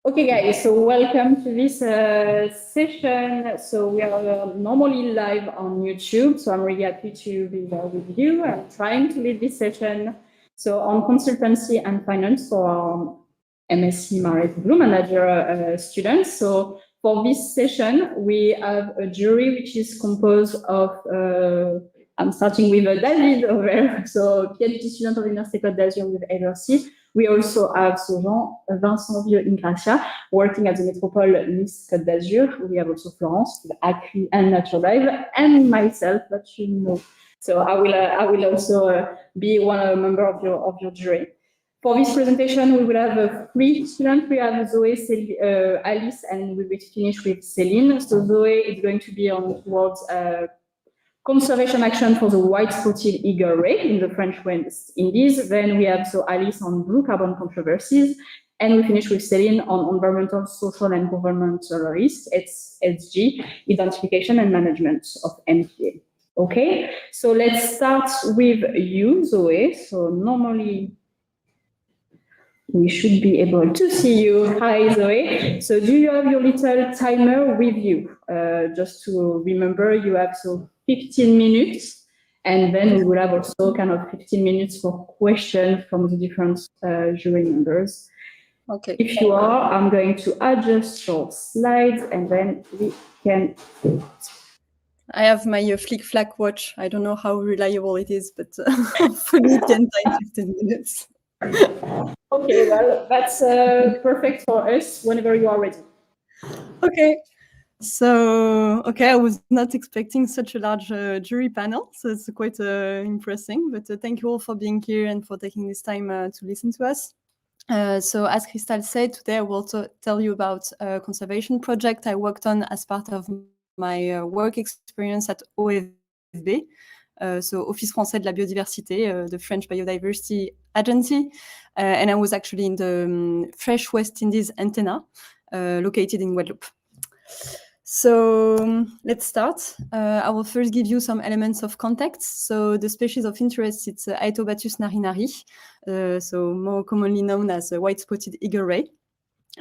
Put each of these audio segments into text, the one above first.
Okay, guys, so welcome to this session. So we are normally live on YouTube, so I'm really happy to be there with you. I'm trying to lead this session. So on consultancy and finance for our MSc MARRES Blue Manager students. So for this session, we have a jury which is composed of, I'm starting with David over there, so PhD student of Université Côte d'Azur with HRC. We also have Vincent Vieux-Ingracia working at the Métropole Nice Côte d'Azur. We have also Florence with Acri and Nature Dive, and myself that you know. So I will also be one member of your jury. For this presentation, we will have 3 students. We have Zoe, Alice, and we will finish with Céline. So Zoe is going to be on towards conservation action for the white-spotted eagle ray in the French West Indies. Then we have Alice on blue carbon controversies, and we finish with Céline on environmental, social, and governmental risk, ESG, identification and management of MPA. Okay, so let's start with you, Zoe. So normally we should be able to see you. Hi, Zoe. So do you have your little timer with you? Just to remember, you have 15 minutes, and then we will have also kind of 15 minutes for questions from the different jury members. Okay. If you are, I'm going to adjust your slides, and then we can. I have my flick-flack watch. I don't know how reliable it is, but hopefully it can take 15 minutes. Okay, well, that's perfect for us whenever you are ready. Okay. So, I was not expecting such a large jury panel, so it's quite impressive. But thank you all for being here and for taking this time to listen to us. So, as Crystal said, today I will tell you about a conservation project I worked on as part of my work experience at OFB, so Office Français de la Biodiversité, the French Biodiversity Agency, and I was actually in the Fresh West Indies antenna, located in Guadeloupe. So let's start. I will first give you some elements of context. So the species of interest, it's Aetobatus narinari, so more commonly known as a white-spotted eagle ray.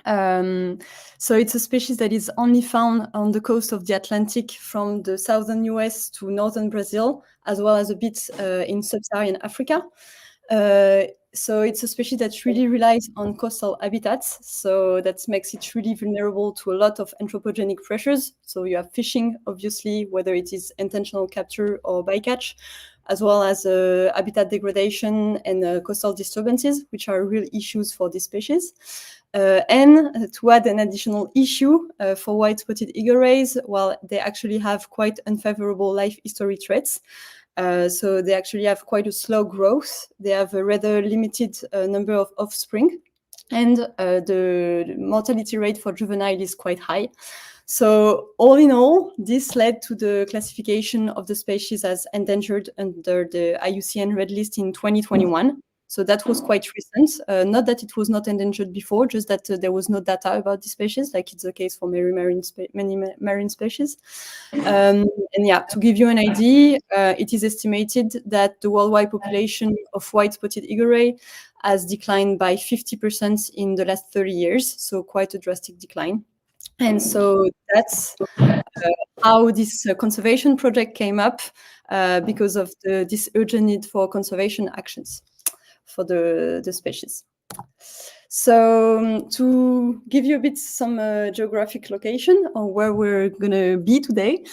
So it's a species that is only found on the coast of the Atlantic from the southern US to northern Brazil, as well as a bit in sub-Saharan Africa. So it's a species that really relies on coastal habitats. So that makes it really vulnerable to a lot of anthropogenic pressures. So you have fishing, obviously, whether it is intentional capture or bycatch, as well as habitat degradation and coastal disturbances, which are real issues for this species. And to add an additional issue for white-spotted eagle rays, well, they actually have quite unfavorable life history traits. So they actually have quite a slow growth. They have a rather limited number of offspring, and the mortality rate for juvenile is quite high. So all in all, this led to the classification of the species as endangered under the IUCN Red List in 2021. So that was quite recent. Not that it was not endangered before, just that there was no data about the species, like it's the case for many marine species. And yeah, to give you an idea, it is estimated that the worldwide population of white-spotted eagle ray has declined by 50% in the last 30 years, so quite a drastic decline. And so that's how this conservation project came up, because of this urgent need for conservation actions for the species. So to give you a bit some geographic location on where we're gonna be today.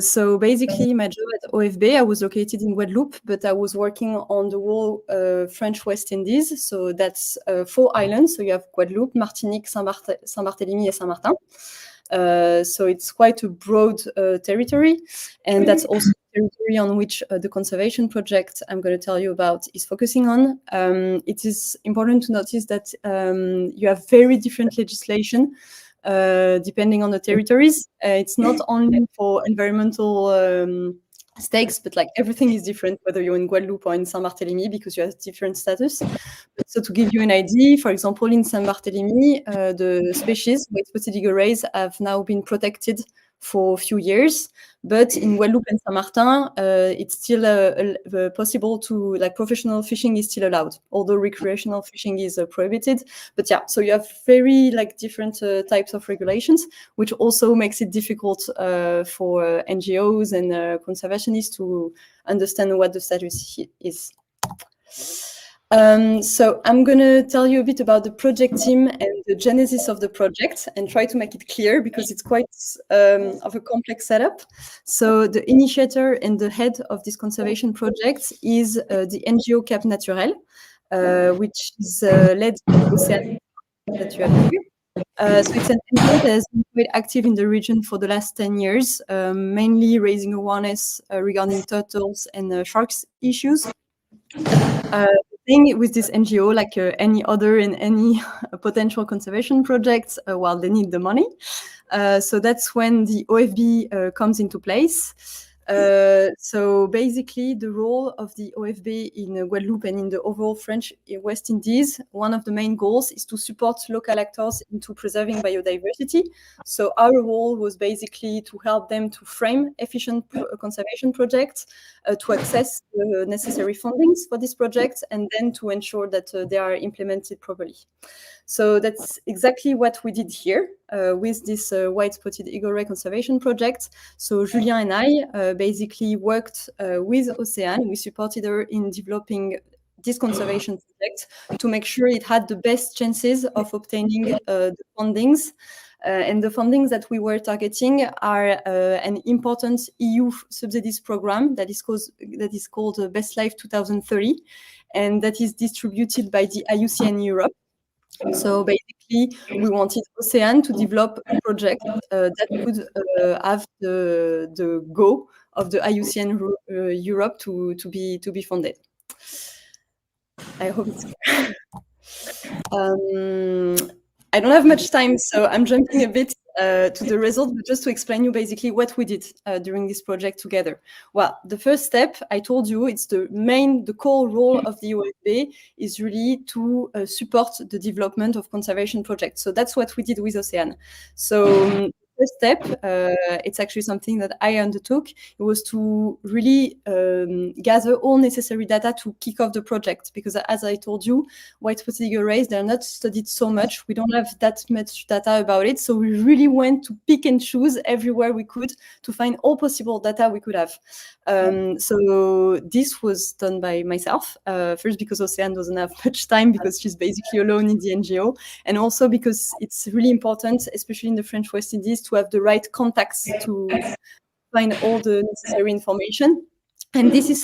So basically my job at OFB, I was located in Guadeloupe, but I was working on the whole French West Indies. So that's 4 islands. So you have Guadeloupe, Martinique, Saint-Barthélemy and Saint-Martin. So it's quite a broad territory, and that's also territory on which the conservation project I'm going to tell you about is focusing on. It is important to notice that you have very different legislation depending on the territories. It's not only for environmental stakes, but like everything is different, whether you're in Guadeloupe or in Saint-Barthélemy, because you have different status. So to give you an idea, for example, in Saint-Barthélemy, the species white-spotted eagle rays have now been protected for a few years. But in Guadeloupe and Saint-Martin, it's still possible to, like, professional fishing is still allowed, although recreational fishing is prohibited. But yeah, so you have very like different types of regulations, which also makes it difficult for NGOs and conservationists to understand what the status is. So I'm going to tell you a bit about the project team and the genesis of the project and try to make it clear because it's quite of a complex setup. So the initiator and the head of this conservation project is the NGO Cap Naturel, which is led by Océane that you have here. So it's an NGO that has been quite active in the region for the last 10 years, mainly raising awareness regarding turtles and sharks issues. The thing with this NGO, like any other in any potential conservation projects, well, they need the money. So that's when the OFB comes into place. So basically, the role of the OFB in Guadeloupe and in the overall French West Indies, one of the main goals is to support local actors into preserving biodiversity. So our role was basically to help them to frame efficient conservation projects, to access the necessary fundings for these projects, and then to ensure that they are implemented properly. So that's exactly what we did here with this white-spotted eagle ray conservation project. So Julien and I basically worked with Océane. We supported her in developing this conservation project to make sure it had the best chances of obtaining the fundings. And the fundings that we were targeting are an important EU subsidies program that is called Best Life 2030, and that is distributed by the IUCN Europe. So basically, we wanted Océane to develop a project that could have the go of the IUCN Europe to be funded. I hope it's clear. I don't have much time, so I'm jumping a bit to the result, but just to explain you basically what we did during this project together. Well, the first step, I told you, it's the core role of the OFB is really to support the development of conservation projects. So that's what we did with Océane. So first step, it's actually something that I undertook. It was to really gather all necessary data to kick off the project, because as I told you, white-spotted eagle rays, they're not studied so much. We don't have that much data about it. So we really went to pick and choose everywhere we could to find all possible data we could have. So this was done by myself, first because Océane doesn't have much time because she's basically alone in the NGO, and also because it's really important, especially in the French West Indies, to have the right contacts to find all the necessary information. And this is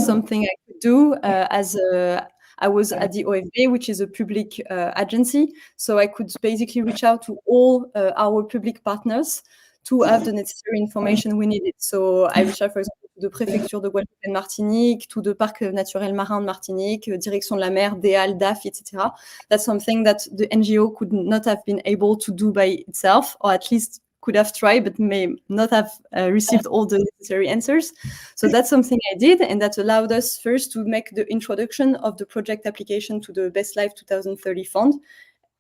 something I could do as I was at the OFB, which is a public agency. So I could basically reach out to all our public partners to have the necessary information we needed. So I reached out, for example, to the Préfecture de Guadeloupe and Martinique, to the Parc Naturel Marin de Martinique, Direction de la Mer, DEAL, DAF, etc. That's something that the NGO could not have been able to do by itself, or at least could have tried, but may not have received all the necessary answers. So that's something I did, and that allowed us first to make the introduction of the project application to the Best Life 2030 Fund.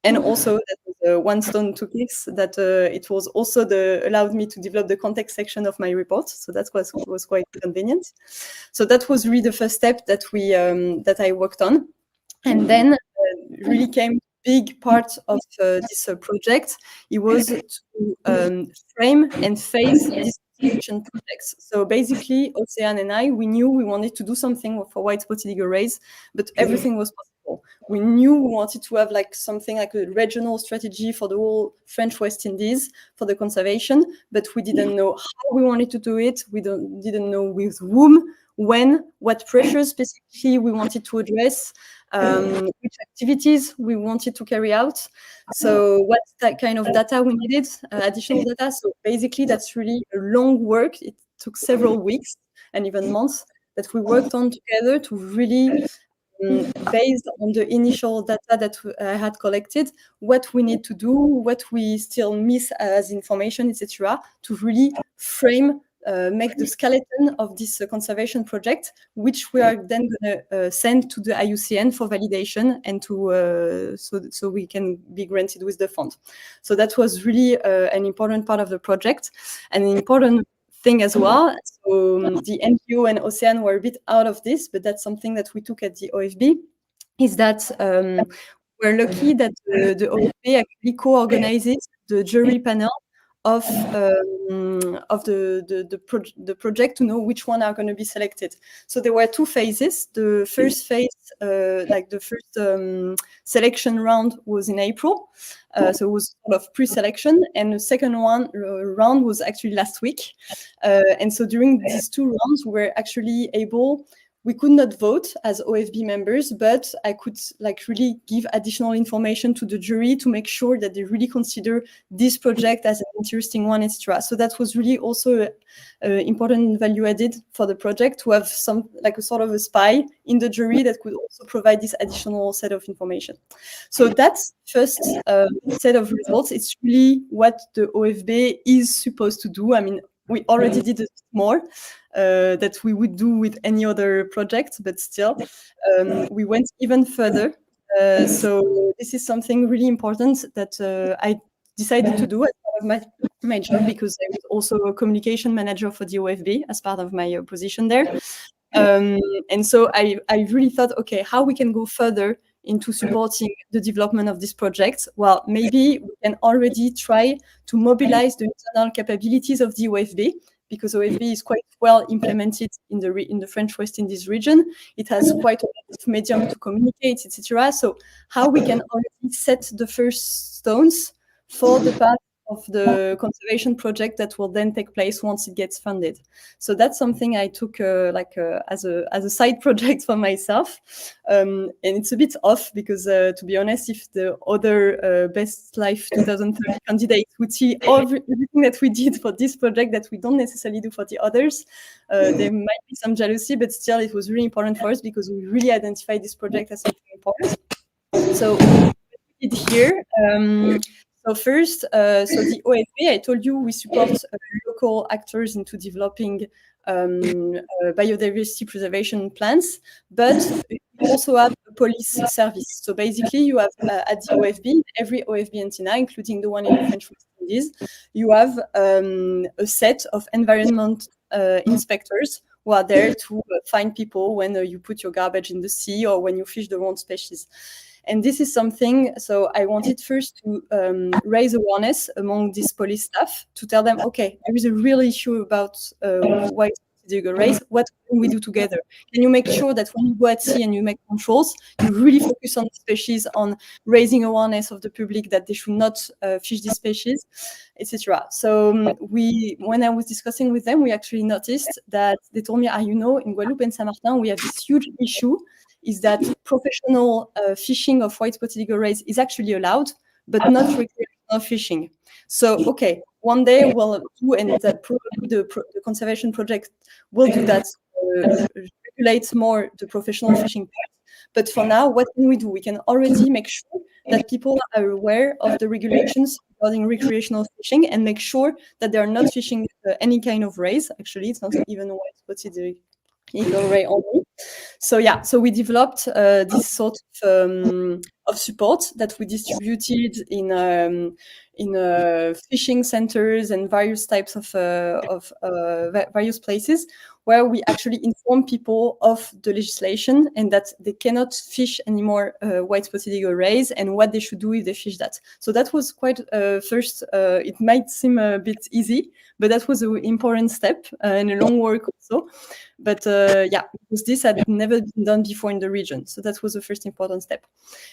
And also, that was one stone, two clicks, that it was also allowed me to develop the context section of my report. So that was quite convenient. So that was really the first step that I worked on. And then really came big part of this project. It was to frame and phase these conservation projects. So basically, Océane and I, we knew we wanted to do something for white-spotted eagle rays, but everything was possible. We knew we wanted to have something like a regional strategy for the whole French West Indies for the conservation, but we didn't know how we wanted to do it. We didn't know with whom, when, what pressures specifically we wanted to address, which activities we wanted to carry out. So what that kind of data we needed, additional data. So basically, that's really a long work. It took several weeks and even months that we worked on together to really, based on the initial data that I had collected, what we need to do, what we still miss as information, etc., to really frame make the skeleton of this conservation project, which we are then going to send to the IUCN for validation and to so we can be granted with the fund. So that was really an important part of the project, and an important thing as well. So the NGO and Ocean were a bit out of this, but that's something that we took at the OFB, is that we're lucky that the OFB actually co-organizes the jury panel of the project to know which one are going to be selected. So there were 2 phases. The first phase, like the first selection round, was in April. So it was sort of pre-selection, and the second round was actually last week. And so during these 2 rounds, we were actually able. We could not vote as OFB members, but I could really give additional information to the jury to make sure that they really consider this project as an interesting one, etc. So that was really also important value added for the project, to have some a sort of a spy in the jury that could also provide this additional set of information. So that's first set of results. It's really what the OFB is supposed to do. I mean, we already did more that we would do with any other project, but still, we went even further. So this is something really important that I decided to do as part of my job, because I was also a communication manager for the OFB as part of my position there. And so I really thought, okay, how we can go further into supporting the development of this project? Well, maybe we can already try to mobilize the internal capabilities of the OFB, because OFB is quite well implemented in the French West Indies region. It has quite a lot of medium to communicate, etc. So how we can already set the first stones for the path of the conservation project that will then take place once it gets funded. So that's something I took as a side project for myself, and it's a bit off because, to be honest, if the other Best Life 2030 candidates would see everything that we did for this project that we don't necessarily do for the others, there might be some jealousy, but still it was really important for us because we really identified this project as something important. So what we did here. So first, so the OFB, I told you, we support local actors into developing biodiversity preservation plans, but we also have a police service. So basically, you have at the OFB, every OFB antenna, including the one in the French West Indies, you have a set of environment inspectors who are there to find people when you put your garbage in the sea or when you fish the wrong species. And this is something, so I wanted first to raise awareness among this police staff, to tell them, okay, there is a real issue about white illegal race. What can we do together? Can you make sure that when you go at sea and you make controls, you really focus on the species, on raising awareness of the public that they should not fish these species, etc. So when I was discussing with them, we actually noticed that they told me, you know, in Guadeloupe and Saint-Martin, we have this huge issue, is that professional fishing of white-spotted eagle rays is actually allowed, but not recreational fishing. So, okay, one day we'll do, and that probably the conservation project will do that, regulate more the professional fishing part. But for now, what can we do? We can already make sure that people are aware of the regulations regarding recreational fishing and make sure that they are not fishing any kind of rays. Actually, it's not even white-spotted eagle ray only. So yeah, so we developed this sort of support that we distributed in fishing centers and various types of various places, where we actually inform people of the legislation and that they cannot fish anymore white-spotted eagle rays and what they should do if they fish that. So that was quite first, it might seem a bit easy, but that was an important step and a long work also. But yeah, because this had never been done before in the region. So that was the first important step.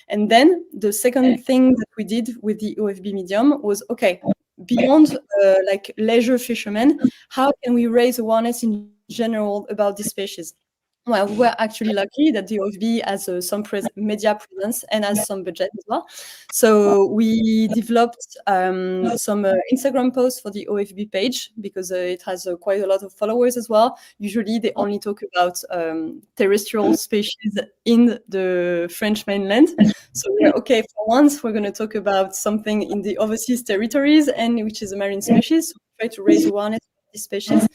And then the second thing that we did with the OFB medium was, okay, beyond like leisure fishermen, how can we raise awareness in general about this species? Well, we're actually lucky that the OFB has some media presence and has some budget as well. So we developed some Instagram posts for the OFB page, because it has quite a lot of followers as well. Usually they only talk about terrestrial species in the French mainland. So we're okay, for once we're going to talk about something in the overseas territories, and which is a marine species. So we try to raise awareness of this species.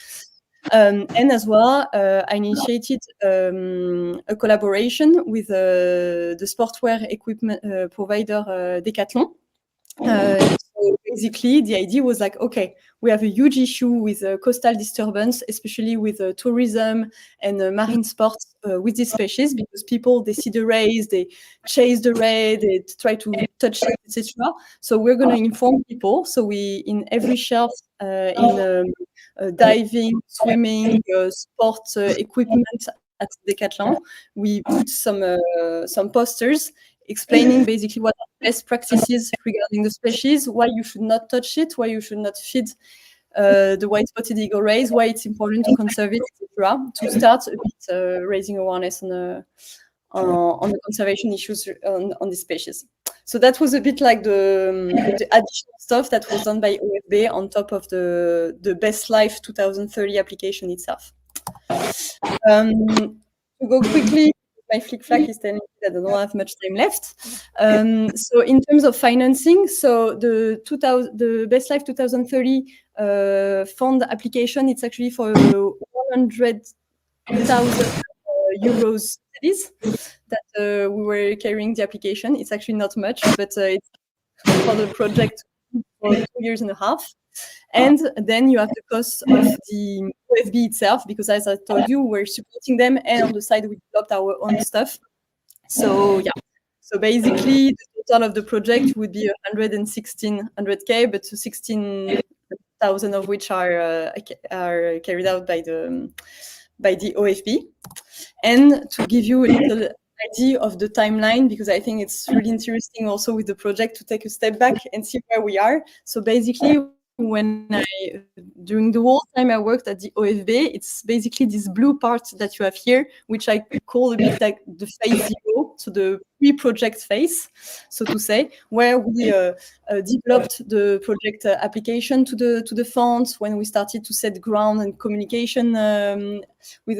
And as well, I initiated a collaboration with the sportswear equipment provider Decathlon. So basically, the idea was like, okay, we have a huge issue with coastal disturbance, especially with tourism and marine sports with this species, because people, they see the rays, they chase the ray, they try to touch it, etc. So we're going to inform people. So we, in every shelf, in diving, swimming, sport equipment at Decathlon, we put some posters explaining basically what are best practices regarding the species, why you should not touch it, why you should not feed the white-spotted eagle rays, why it's important to conserve it, etc. To start a bit raising awareness on the conservation issues on this species. So that was a bit like the additional stuff that was done by OFB on top of the Best Life 2030 application itself. To go quickly, my flick-flack is telling me that I don't have much time left. So in terms of financing, so the Best Life 2030 fund application, it's actually for 100,000 euros studies that we were carrying the application. It's actually not much, but it's for the project for 2 years and a half. And then you have the cost of the OFB itself, because as I told you, we're supporting them, and on the side we developed our own stuff. So yeah, so basically the total of the project would be 100K, but 16,000 of which are carried out by the OFB. And to give you a little idea of the timeline, because I think it's really interesting also with the project to take a step back and see where we are. So basically, during the whole time I worked at the OFB, it's basically this blue part that you have here, which I call a bit like the phase 0, so the pre-project phase, so to say, where we developed the project application to the funds, when we started to set ground and communication with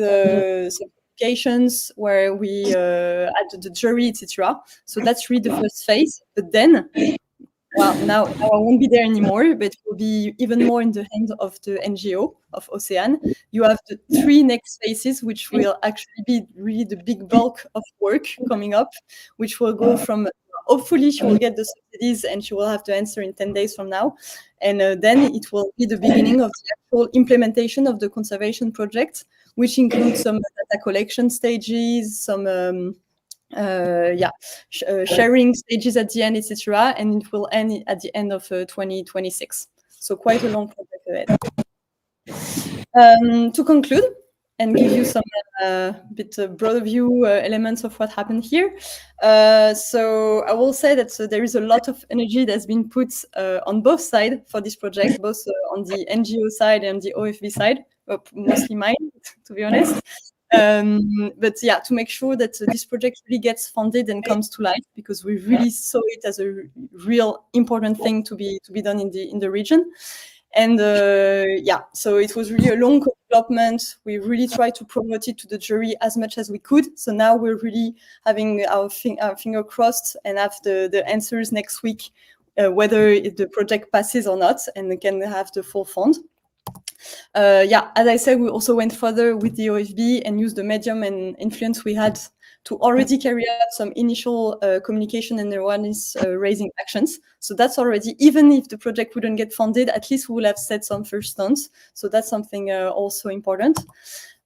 some applications, where we added the jury, etc. So that's really the first phase. But then, well, now I won't be there anymore, but will be even more in the hands of the NGO of Ocean. You have the 3 next phases, which will actually be really the big bulk of work coming up, which will go from, hopefully she will get the subsidies and she will have to answer in 10 days from now. And then it will be the beginning of the actual implementation of the conservation project, which includes some data collection stages, some sharing stages at the end, etc. And it will end at the end of 2026. So quite a long project ahead. To conclude and give you some bit broader view elements of what happened here. So I will say that there is a lot of energy that's been put on both sides for this project, both on the NGO side and the OFB side, mostly mine, to be honest. But yeah, to make sure that this project really gets funded and comes to life, because we really saw it as a real important thing to be done in the region. And yeah, so it was really a long development. We really tried to promote it to the jury as much as we could. So now we're really having our finger crossed and have the answers next week, whether the project passes or not, and we can have the full fund. Yeah, as I said, we also went further with the OFB and used the medium and influence we had to already carry out some initial communication and awareness raising actions. So that's already, even if the project wouldn't get funded, at least we will have set some first stones. So that's something also important.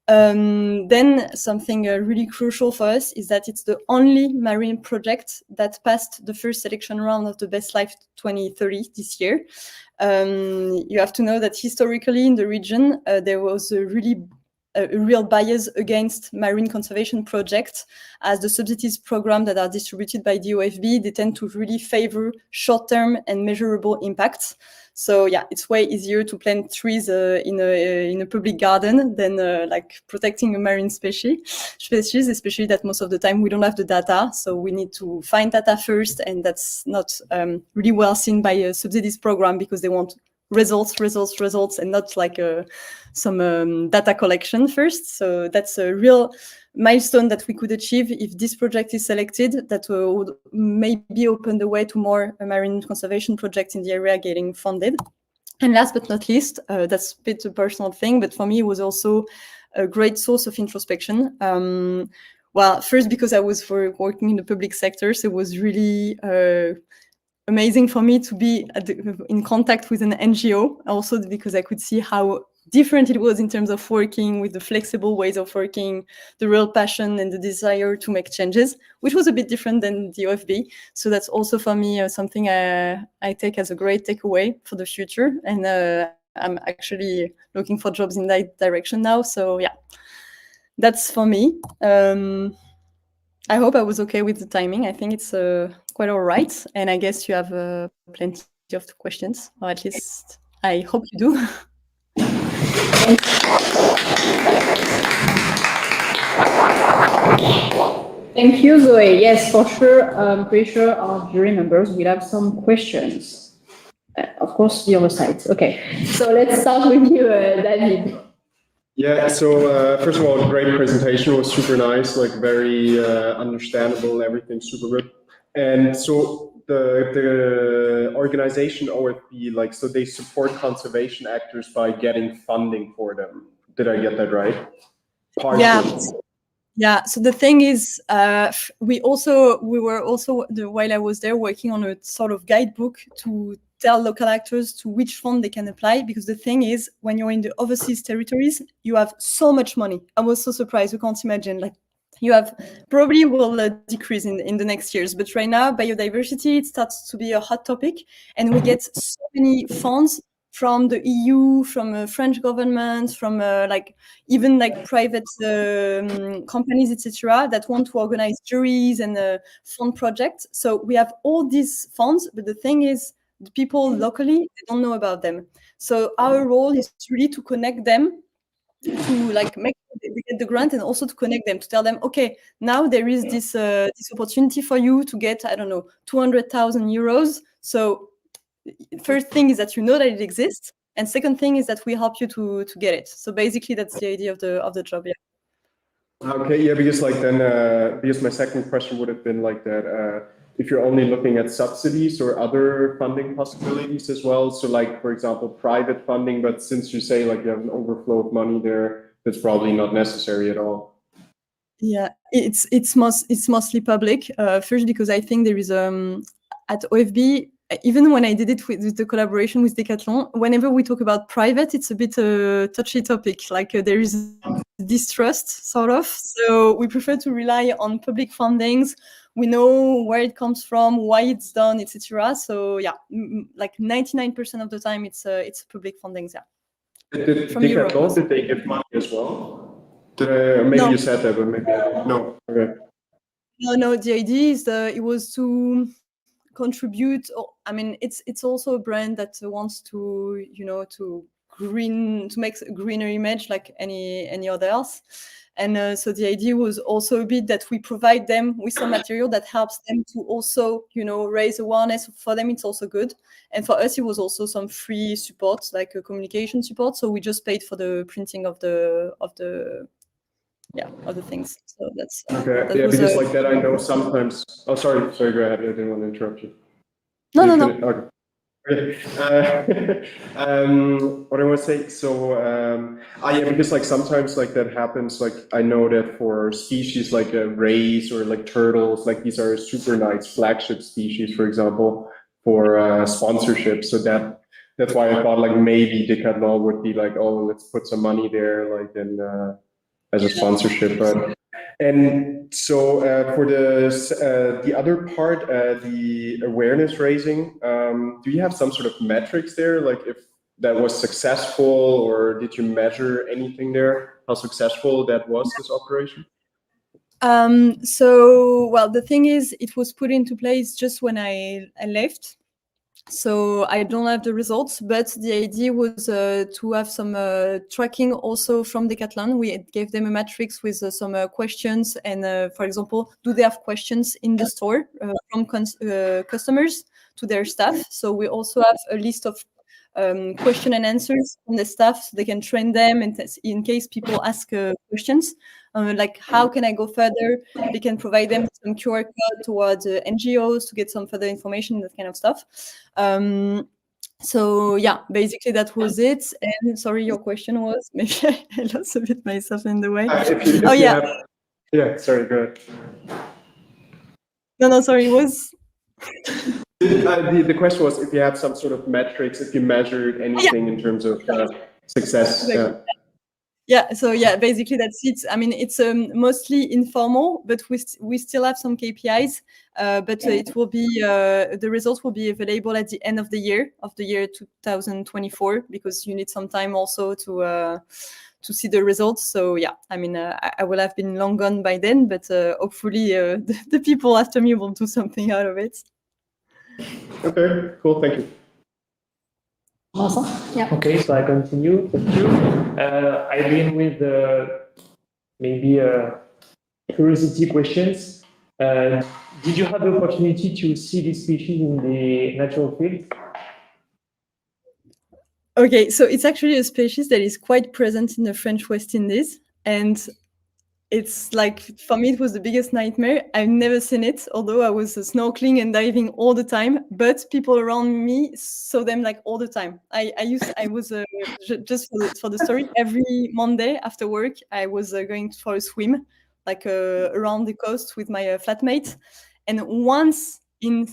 Then something really crucial for us is that it's the only marine project that passed the first selection round of the Best Life 2030 this year. You have to know that historically in the region, there was a real bias against marine conservation projects, as the subsidies program that are distributed by the OFB, they tend to really favor short-term and measurable impacts. So yeah, it's way easier to plant trees in a public garden than like protecting a marine species, especially that most of the time we don't have the data. So we need to find data first, and that's not really well seen by a subsidies program, because they want results, and not like some data collection first. So that's a real milestone that we could achieve if this project is selected, that would maybe open the way to more marine conservation projects in the area getting funded. And last but not least, that's a bit a personal thing, but for me, it was also a great source of introspection. Well, first because I was working in the public sector, so it was really amazing for me to be in contact with an NGO, also because I could see how different it was in terms of working with the flexible ways of working, the real passion and the desire to make changes, which was a bit different than the OFB. So that's also for me something I take as a great takeaway for the future. And I'm actually looking for jobs in that direction now. So yeah, that's for me. I hope I was okay with the timing. I think it's quite all right. And I guess you have plenty of questions, or at least I hope you do. Thank you, Zoe. Yes, for sure. I'm pretty sure our jury members will have some questions. Of course, the other side. Okay, so let's start with you, David. Yeah, so first of all, great presentation, was super nice, like very understandable, everything super good. And so the organization OFB, like, so they support conservation actors by getting funding for them. Did I get that right? Partially. Yeah. Yeah. So the thing is, we were also while I was there working on a sort of guidebook to tell local actors to which fund they can apply, because the thing is, when you're in the overseas territories, you have so much money. I was so surprised. You can't imagine. Like, you have probably will decrease in the next years, but right now biodiversity, it starts to be a hot topic, and we get so many funds from the EU, from French government, from like even like private companies, etc., that want to organize juries and fund projects. So we have all these funds, but the thing is, the people locally, they don't know about them. So our role is really to connect them, to like make sure they get the grant, and also to connect them, to tell them, okay, now there is this this opportunity for you to get, I don't know, 200,000 euros. So first thing is that you know that it exists, and second thing is that we help you to get it. So basically, that's the idea of the job. Yeah. Okay, yeah, because like then, because my second question would have been like that, if you're only looking at subsidies or other funding possibilities as well. So like, for example, private funding, but since you say like you have an overflow of money there, that's probably not necessary at all. Yeah, it's mostly public. First, because I think there is at OFB, even when I did it with the collaboration with Decathlon, whenever we talk about private, it's a bit a touchy topic. Like there is distrust, sort of. So we prefer to rely on public fundings. We know where it comes from, why it's done, etc. So yeah, like 99% of the time, it's public fundings. Yeah. Did Decathlon, did they give money as well? Maybe No. You said that, but maybe no. Okay. No. The idea is it was to contribute. I mean, it's also a brand that wants to, to make a greener image like any other else. And so the idea was also a bit that we provide them with some material that helps them to also, raise awareness. For them, it's also good. And for us, it was also some free support, like a communication support. So we just paid for the printing of the other things. So that's okay. Yeah, because like that, I know sometimes. Oh, sorry, go ahead. I didn't want to interrupt you. No. Okay. What I want to say, so yeah, because like sometimes like that happens. Like I know that for species like rays or like turtles, like these are super nice flagship species, for example, for sponsorship. So that's why I thought like maybe Decathlon would be like, oh, let's put some money there, like in as a sponsorship. But and so for the other part, the awareness raising, do you have some sort of metrics there, like if that was successful, or did you measure anything there, how successful that was, this operation? So, well, the thing is, it was put into place just when I left. So I don't have the results, but the idea was to have some tracking also from Decathlon. We gave them a matrix with some questions, and for example, do they have questions in the store from customers to their staff? So we also have a list of question and answers from the staff, so they can train them, and in case people ask questions, like how can I go further, they can provide them some QR code towards NGOs to get some further information, that kind of stuff. So yeah, basically that was it. And sorry, your question was, maybe I lost a bit myself in the way. If you have, yeah, sorry, go ahead. No, sorry, it was. The question was if you have some sort of metrics, if you measured anything in terms of success. Exactly. Yeah, so yeah, basically that's it. I mean, it's mostly informal, but we still have some KPIs. But it will be the results will be available at the end of the year 2024, because you need some time also to see the results. So yeah, I mean, I will have been long gone by then, but hopefully the people after me will do something out of it. Okay, cool, thank you. Awesome. Yeah. Okay, so I continue. Thank you. I begin with maybe curiosity questions. Did you have the opportunity to see this species in the natural field? Okay, so it's actually a species that is quite present in the French West Indies, and it's like, for me, it was the biggest nightmare. I've never seen it, although I was snorkeling and diving all the time, but people around me saw them like all the time. I was just for the story, every Monday after work, I was going for a swim, like around the coast with my flatmate. And once in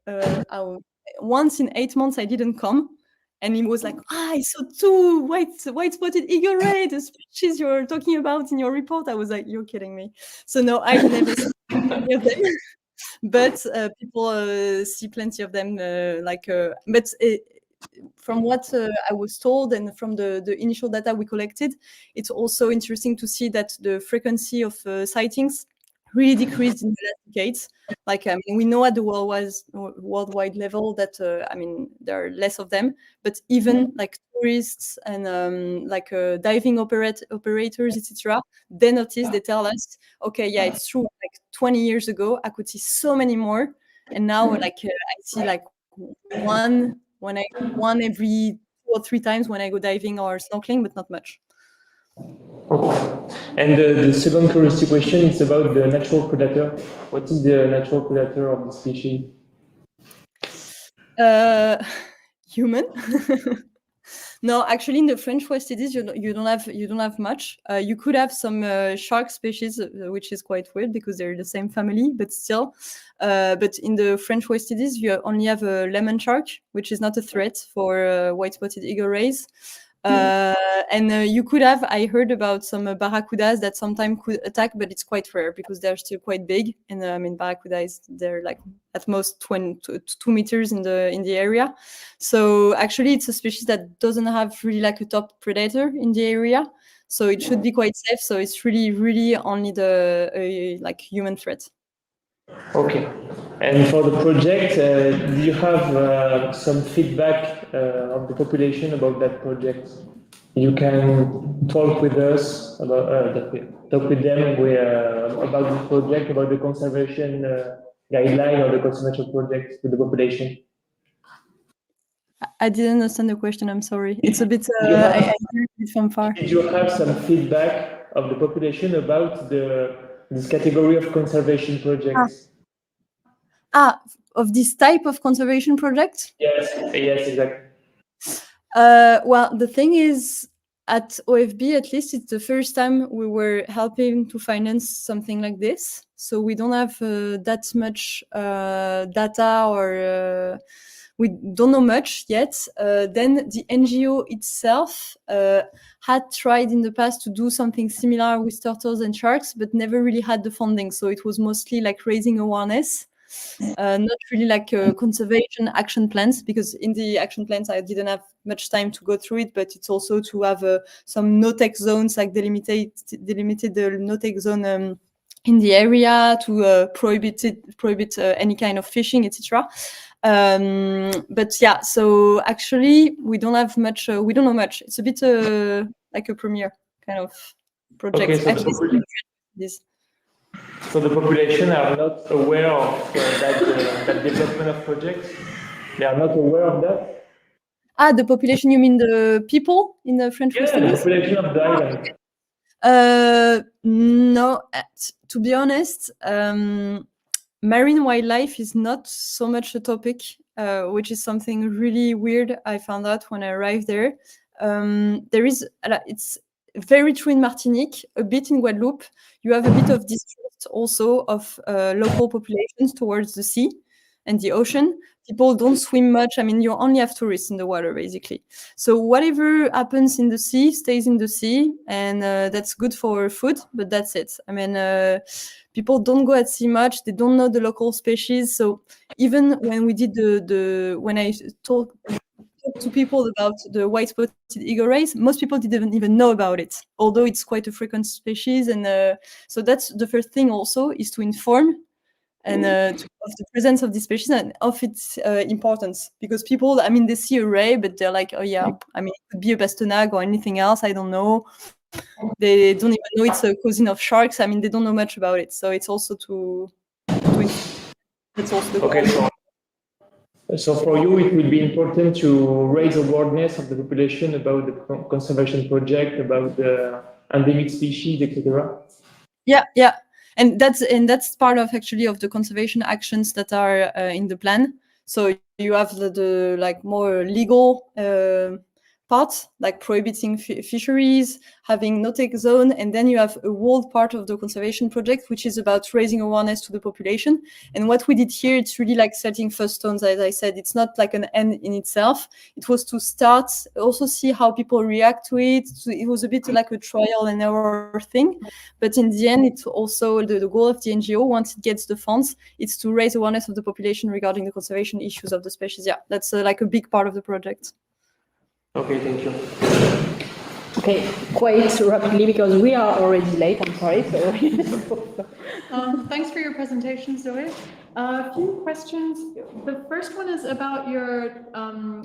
8 months, I didn't come. And he was like, I saw two white-spotted eagle ray, the species you're talking about in your report. I was like, you're kidding me. So no, I never see any of them. But people see plenty of them. From what I was told and from the initial data we collected, it's also interesting to see that the frequency of sightings really decreased in the last decades. Like, I mean, we know at the worldwide level that, I mean, there are less of them, but even like tourists and diving operators, etc., they notice, they tell us, okay, yeah, it's true. Like 20 years ago, I could see so many more. And now, like, I see like one every 2 or 3 times when I go diving or snorkeling, but not much. Okay. And the second curiosity question is about the natural predator. What is the natural predator of the species? Human. No, actually, in the French West Indies, you don't have much. You could have some shark species, which is quite weird because they're the same family, but still. But in the French West Indies, you only have a lemon shark, which is not a threat for white-spotted eagle rays. And you could have, I heard about some barracudas that sometimes could attack, but it's quite rare because they're still quite big. And I mean, barracudas, they're like at most 2 meters in the area. So actually, it's a species that doesn't have really like a top predator in the area. So it should be quite safe. So it's really only the like human threat. Okay. And for the project, do you have some feedback of the population about that project? You can talk with us about talk with them about the project, about the conservation guideline or the conservation project with the population. I didn't understand the question. I'm sorry. It's a bit. I heard it from far. Did you have some feedback of the population about this category of conservation projects? Of this type of conservation project? Yes, exactly. Well, the thing is, at OFB, at least, it's the first time we were helping to finance something like this. So we don't have that much data, or we don't know much yet. Then the NGO itself had tried in the past to do something similar with turtles and sharks, but never really had the funding. So it was mostly like raising awareness. Not really like conservation action plans, because in the action plans I didn't have much time to go through it, but it's also to have some no-take zones, like delimited the no-take zone in the area, to prohibit any kind of fishing, etc. But yeah, so actually we don't have much. We don't know much. It's a bit like a premiere kind of project. Okay, so at least this. So the population are not aware of that development of projects? They are not aware of that? The population, you mean the people in the French West Indies? The population of the island. No, to be honest, marine wildlife is not so much a topic, which is something really weird I found out when I arrived there. There is, it's very true in Martinique, a bit in Guadeloupe. You have a bit of distrust also of local populations towards the sea and the ocean. People don't swim much. I mean, you only have tourists in the water, basically. So whatever happens in the sea stays in the sea, and that's good for food, but that's it. I mean, people don't go at sea much. They don't know the local species. So even when we did when I talked to people about the white-spotted eagle race, most people didn't even know about it, although it's quite a frequent species. And so that's the first thing also, is to inform and of the presence of this species and of its importance. Because people, I mean, they see a ray, but they're like, oh yeah, I mean, it could be a bastonag or anything else, I don't know. They don't even know it's a cousin of sharks. I mean, they don't know much about it. So it's also that's also the Okay, so for you, it will be important to raise awareness of the population about the conservation project, about the endemic species, etc. Yeah. And that's part of actually of the conservation actions that are in the plan. So you have the like more legal part, like prohibiting fisheries, having no-take zone, and then you have a whole part of the conservation project, which is about raising awareness to the population. And what we did here, it's really like setting first stones, as I said. It's not like an end in itself. It was to start, also see how people react to it. So it was a bit like a trial and error thing. But in the end, it's also the goal of the NGO, once it gets the funds, it's to raise awareness of the population regarding the conservation issues of the species. Yeah, that's like a big part of the project. Okay, thank you. Okay, quite rapidly because we are already late, I'm sorry. So. Thanks for your presentation, Zoe. A few questions. The first one is about your,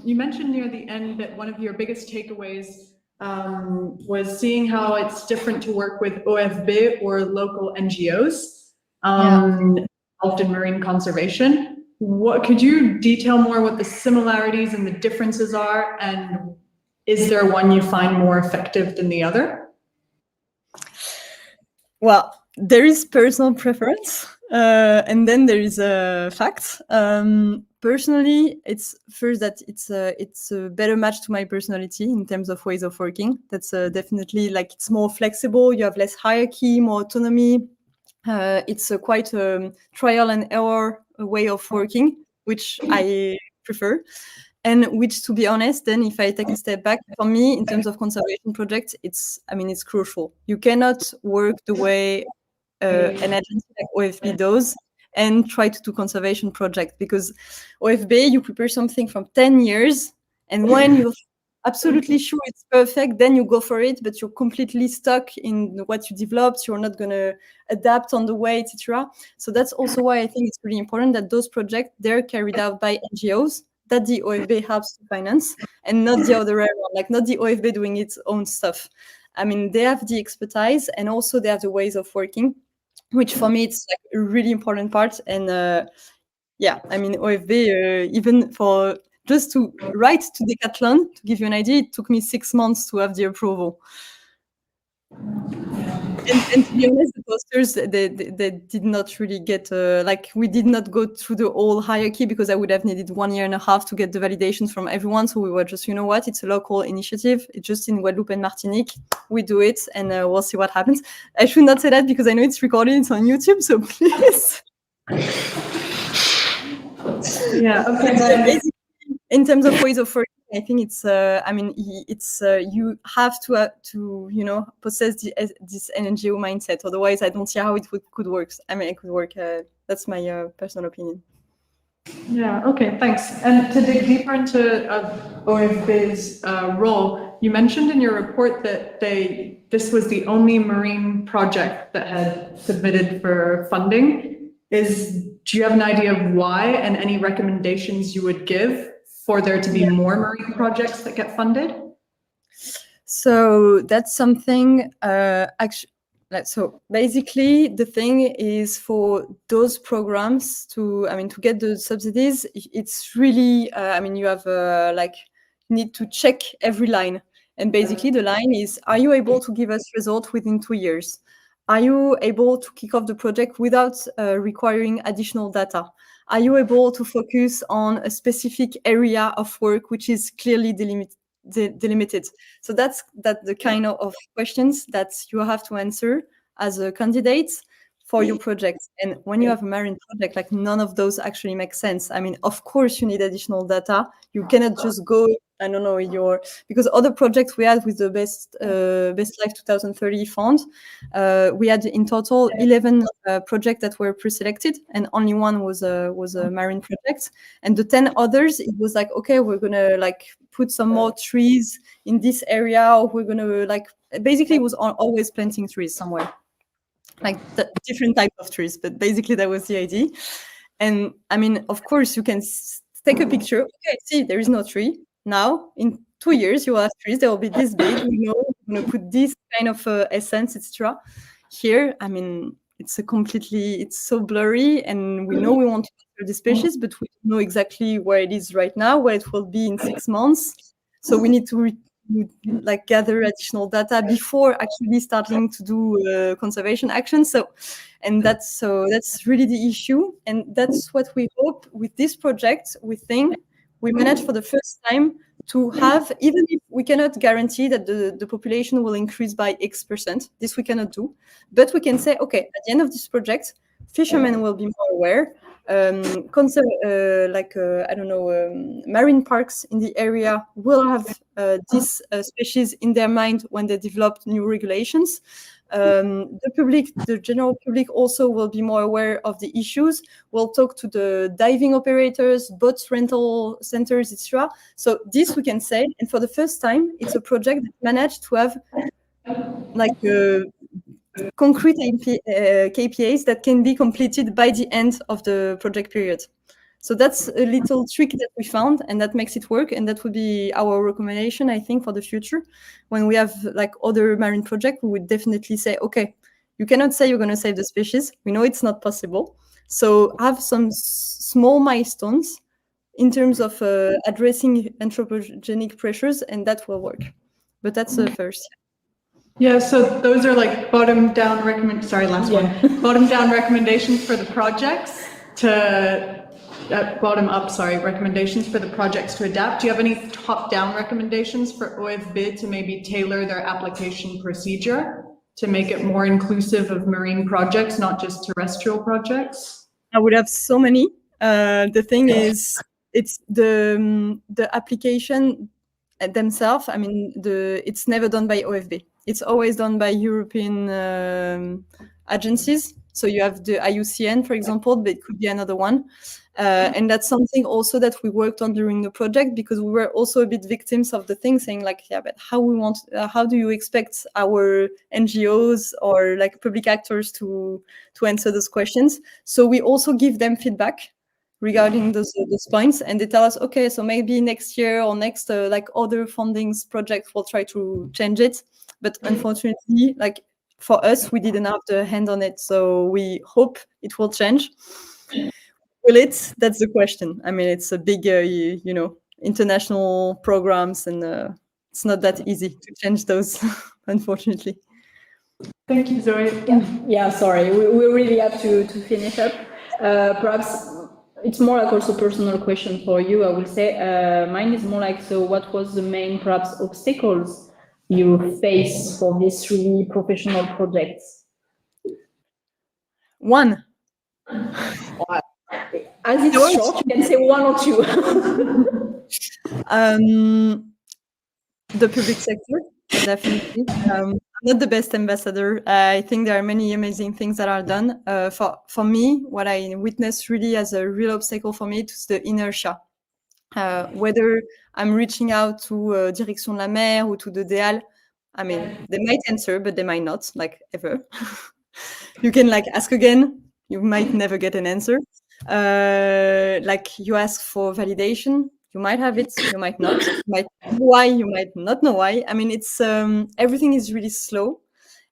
you mentioned near the end that one of your biggest takeaways was seeing how it's different to work with OFB or local NGOs involved in marine conservation. What could you detail more what the similarities and the differences are, and is there one you find more effective than the other? Well, there is personal preference, and then there is a fact. Personally, it's first that it's a better match to my personality in terms of ways of working. That's definitely like it's more flexible. You have less hierarchy, more autonomy. It's quite a trial and error way of working, which I prefer. And which, to be honest, then if I take a step back, for me, in terms of conservation projects, it's crucial. You cannot work the way an agency like OFB does and try to do conservation project, because OFB, you prepare something from 10 years, and when you're absolutely sure it's perfect, then you go for it, but you're completely stuck in what you developed. You're not going to adapt on the way, etc. So that's also why I think it's really important that those projects, they're carried out by NGOs that the OFB helps to finance, and not the other way around, like not the OFB doing its own stuff. I mean, they have the expertise, and also they have the ways of working, which for me, it's like a really important part. And yeah, I mean, OFB, even for just to write to Decathlon, to give you an idea, it took me 6 months to have the approval. And to be honest, the posters, they did not really get, like, we did not go through the whole hierarchy, because I would have needed 1.5 years to get the validations from everyone. So we were just, you know what, it's a local initiative. It's just in Guadeloupe and Martinique. We do it, and we'll see what happens. I should not say that because I know it's recorded, it's on YouTube, so please. Yeah, okay. Basically, in terms of ways of working, I think it's, you have to possess this NGO mindset. Otherwise, I don't see how it could work. I mean, it could work. That's my personal opinion. Yeah, okay, thanks. And to dig deeper into OFB's role, you mentioned in your report that this was the only marine project that had submitted for funding. Do you have an idea of why, and any recommendations you would give for there to be more marine projects that get funded? So that's something so basically the thing is, for those programs to get the subsidies, it's really you have need to check every line, and basically the line is, are you able to give us results within 2 years? are you able to kick off the project without requiring additional data? Are you able to focus on a specific area of work which is clearly delimited? So that's the kind of questions that you have to answer as a candidate for your project. And when you have a marine project, like none of those actually make sense. I mean, of course you need additional data. You cannot just go, I don't know, because other projects we had with the Best Life 2030 fund, we had in total 11 projects that were pre-selected, and only one was a marine project. And the 10 others, it was like, okay, we're gonna like put some more trees in this area, or we're gonna like, basically it was always planting trees somewhere, like the different type of trees, but basically that was the idea. And I mean, of course you can take a picture. Okay, see, there is no tree. Now in 2 years you will have trees. They will be this big. We know we're going to put this kind of essence, etc. Here, I mean, it's so blurry, and we know we want to capture the species, but we don't know exactly where it is right now, where it will be in 6 months. So we need to like gather additional data before actually starting to do conservation action. So that's really the issue, and that's what we hope with this project. We think we managed for the first time to have, even if we cannot guarantee that the population will increase by X%, this we cannot do, but we can say, okay, at the end of this project, fishermen will be more aware. Marine parks in the area will have this species in their mind when they develop new regulations. The general public also will be more aware of the issues. We'll talk to the diving operators, boat rental centers, etc. So this we can say, and for the first time, it's a project that managed to have like concrete KPIs that can be completed by the end of the project period. So that's a little trick that we found, and that makes it work. And that would be our recommendation, I think, for the future. When we have like other marine projects, we would definitely say, okay, you cannot say you're going to save the species. We know it's not possible. So have some small milestones in terms of addressing anthropogenic pressures, and that will work. But that's the first. Yeah, so those are like bottom down recommendations for the projects to recommendations for the projects to adapt. Do you have any top-down recommendations for OFB to maybe tailor their application procedure to make it more inclusive of marine projects, not just terrestrial projects? I would have so many. The thing is, it's the application themselves. I mean, it's never done by OFB. It's always done by European agencies. So you have the IUCN, for example, but it could be another one. And that's something also that we worked on during the project, because we were also a bit victims of the thing, saying like, yeah, but how do you expect our NGOs or like public actors to answer those questions? So we also give them feedback regarding those points, and they tell us, okay, so maybe next year or next like other fundings projects will try to change it. But unfortunately, like for us, we didn't have the hand on it. So we hope it will change. Will it? That's the question. I mean, it's a big, international programs, and it's not that easy to change those, unfortunately. Thank you, Zoe. Yeah, sorry, we really have to finish up. Perhaps it's more like also personal question for you, I would say. Mine is more like, so what was the main perhaps obstacles you face for these really professional projects? One. As it's short, you can say one or two. The public sector, definitely. I'm not the best ambassador. I think there are many amazing things that are done. For me, what I witnessed really as a real obstacle for me is the inertia. Whether I'm reaching out to Direction de la Mer or to the DEAL, I mean, they might answer, but they might not, like ever. You can like ask again, you might never get an answer. Like you ask for validation, you might have it, you might not. You might know why, you might not know why. I mean, it's everything is really slow,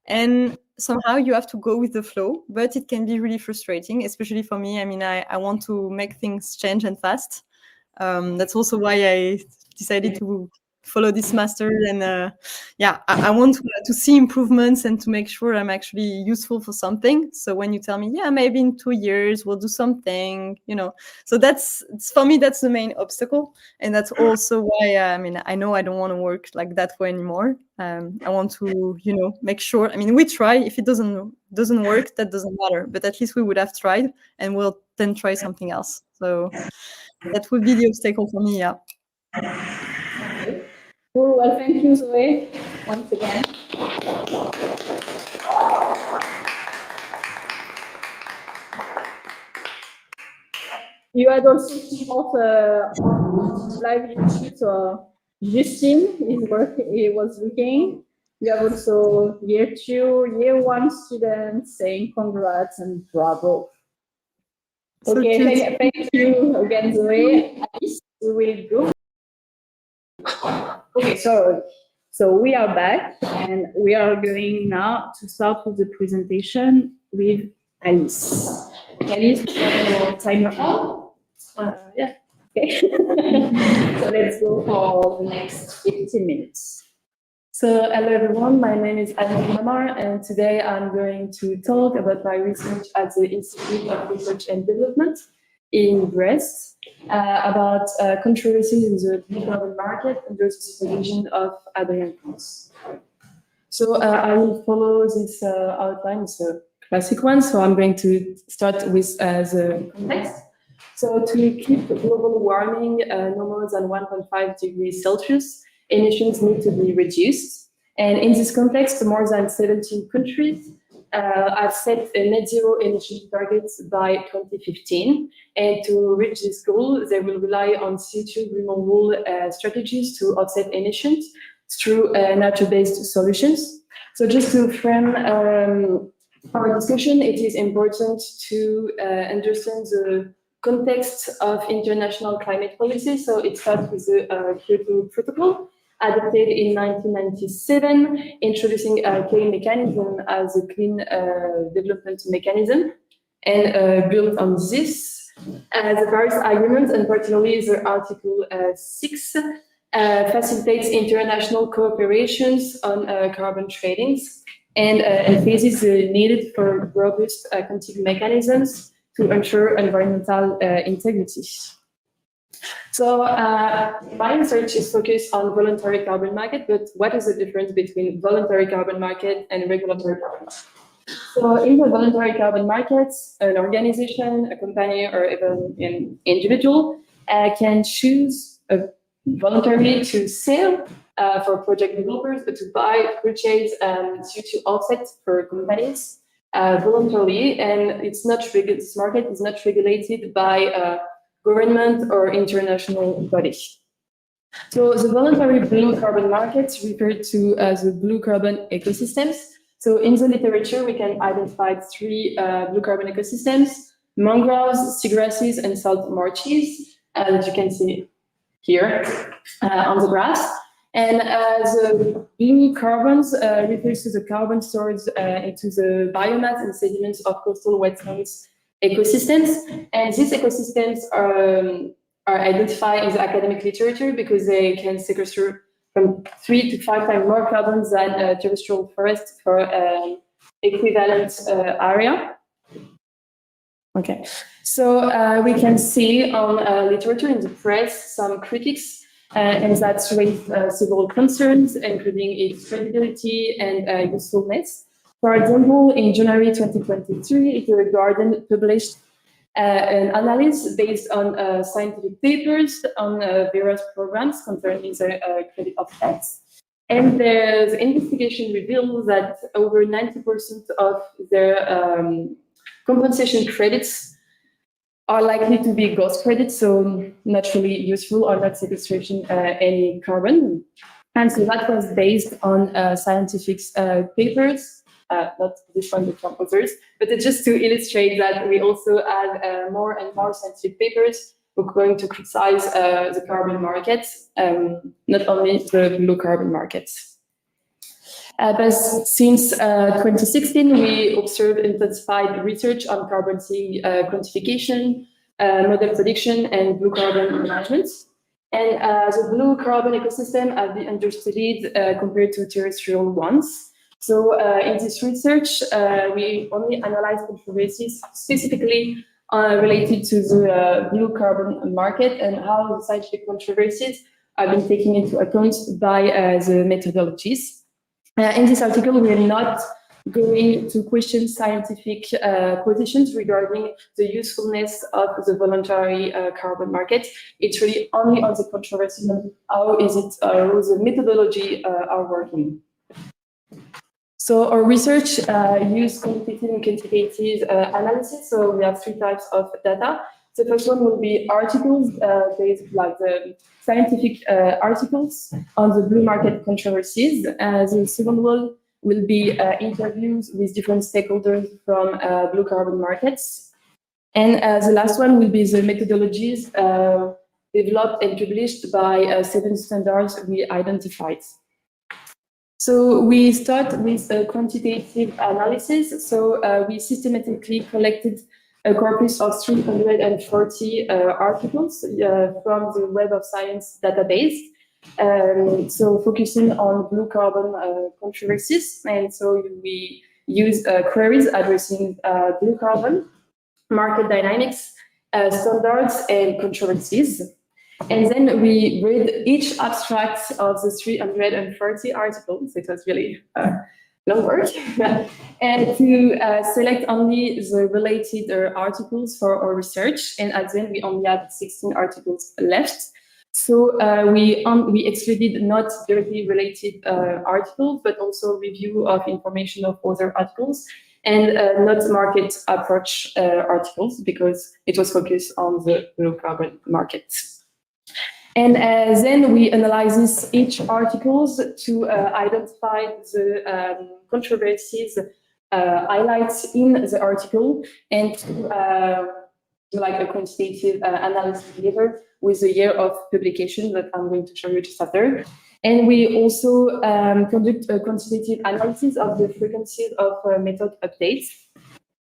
and somehow you have to go with the flow, but it can be really frustrating, especially for me. I mean, I want to make things change and fast. That's also why I decided to follow this master, and yeah, I want to see improvements and to make sure I'm actually useful for something. So when you tell me, yeah, maybe in 2 years we'll do something, so for me, that's the main obstacle. And that's also why, I know I don't want to work like that way anymore. I want to, make sure, we try. If it doesn't work, that doesn't matter, but at least we would have tried, and we'll then try something else. So that would be the obstacle for me, yeah. Cool. Well, thank you, Zoe, once again. You had also support live YouTube, so Justine he was looking. You have also year 2, year 1 students saying congrats and bravo. So Okay, thank you again, Zoe. Alice, we will go. Okay, so we are back, and we are going now to start with the presentation with Alice. Alice, you have your timer on? Yeah. Okay. So let's go for the next 15 minutes. So hello everyone, my name is Alice Mamar, and today I'm going to talk about my research at the Institute of Research and Development in Brest about controversies in the blue carbon market under the supervision of Adrien France. So I will follow this outline. It's a classic one, so I'm going to start with the context. So to keep global warming no more than 1.5 degrees Celsius, emissions need to be reduced. And in this context, more than 17 countries have set a net zero emission targets by 2015. And to reach this goal, they will rely on CO2 removal strategies to offset emissions through nature-based solutions. So just to frame our discussion, it is important to understand the context of international climate policy. So it starts with the Kyoto Protocol, adopted in 1997, introducing a clean mechanism as a clean development mechanism. And built on this, the Paris Agreement, and particularly the Article 6, facilitates international cooperations on carbon tradings and emphasizes the need for robust accounting mechanisms to ensure environmental integrity. So my research is focused on voluntary carbon market, but what is the difference between voluntary carbon market and regulatory carbon market? So in the voluntary carbon markets, an organization, a company, or even an individual can choose voluntarily to sell for project developers, but to buy, purchase CO2 offsets for companies voluntarily, and it's not this market is not regulated by government or international bodies. So the voluntary blue carbon markets referred to as the blue carbon ecosystems. So in the literature, we can identify 3 blue carbon ecosystems: mangroves, seagrasses, and salt marshes, as you can see here on the graph. And the blue carbons refers to the carbon stored into the biomass and sediments of coastal wetlands ecosystems. And these ecosystems are identified in the academic literature because they can sequester from 3 to 5 times more carbon than terrestrial forest for equivalent area. Okay, so we can see on literature in the press some critics, and that raised several concerns, including its credibility and usefulness. For example, in January 2023, The Guardian published an analysis based on scientific papers on various programs concerning the credit offsets. And the investigation revealed that over 90% of their compensation credits are likely to be ghost credits, so not really useful or not sequestration any carbon. And so that was based on scientific papers, not this one, but from others, but just to illustrate that we also have more and more scientific papers who are going to criticize the carbon markets, not only the blue carbon markets. But since 2016, we observed intensified research on carbon sink quantification, model prediction, and blue carbon management. And the blue carbon ecosystem have been understudied compared to terrestrial ones. So in this research, we only analyze controversies specifically related to the blue carbon market and how the scientific controversies have been taken into account by the methodologies. In this article, we are not going to question scientific positions regarding the usefulness of the voluntary carbon market. It's really only on the controversy of how the methodology are working. So our research use quantitative and quantitative analysis. So we have 3 types of data. The first one will be articles, based like the scientific articles on the blue market controversies. The second one will be interviews with different stakeholders from blue carbon markets. And the last one will be the methodologies developed and published by 7 standards we identified. So we start with a quantitative analysis. So we systematically collected a corpus of 340 articles from the Web of Science database. So focusing on blue carbon controversies. And so we use queries addressing blue carbon, market dynamics, standards, and controversies. And then we read each abstract of the 340 articles. It was really long work. And to select only the related articles for our research. And at the end, we only had 16 articles left. So we excluded not directly related articles, but also review of information of other articles, and not market approach articles, because it was focused on the blue carbon market. And then we analyze each articles to identify the controversies highlights in the article, and to do like a quantitative analysis together with the year of publication that I'm going to show you just after. And we also conduct a quantitative analysis of the frequencies of method updates.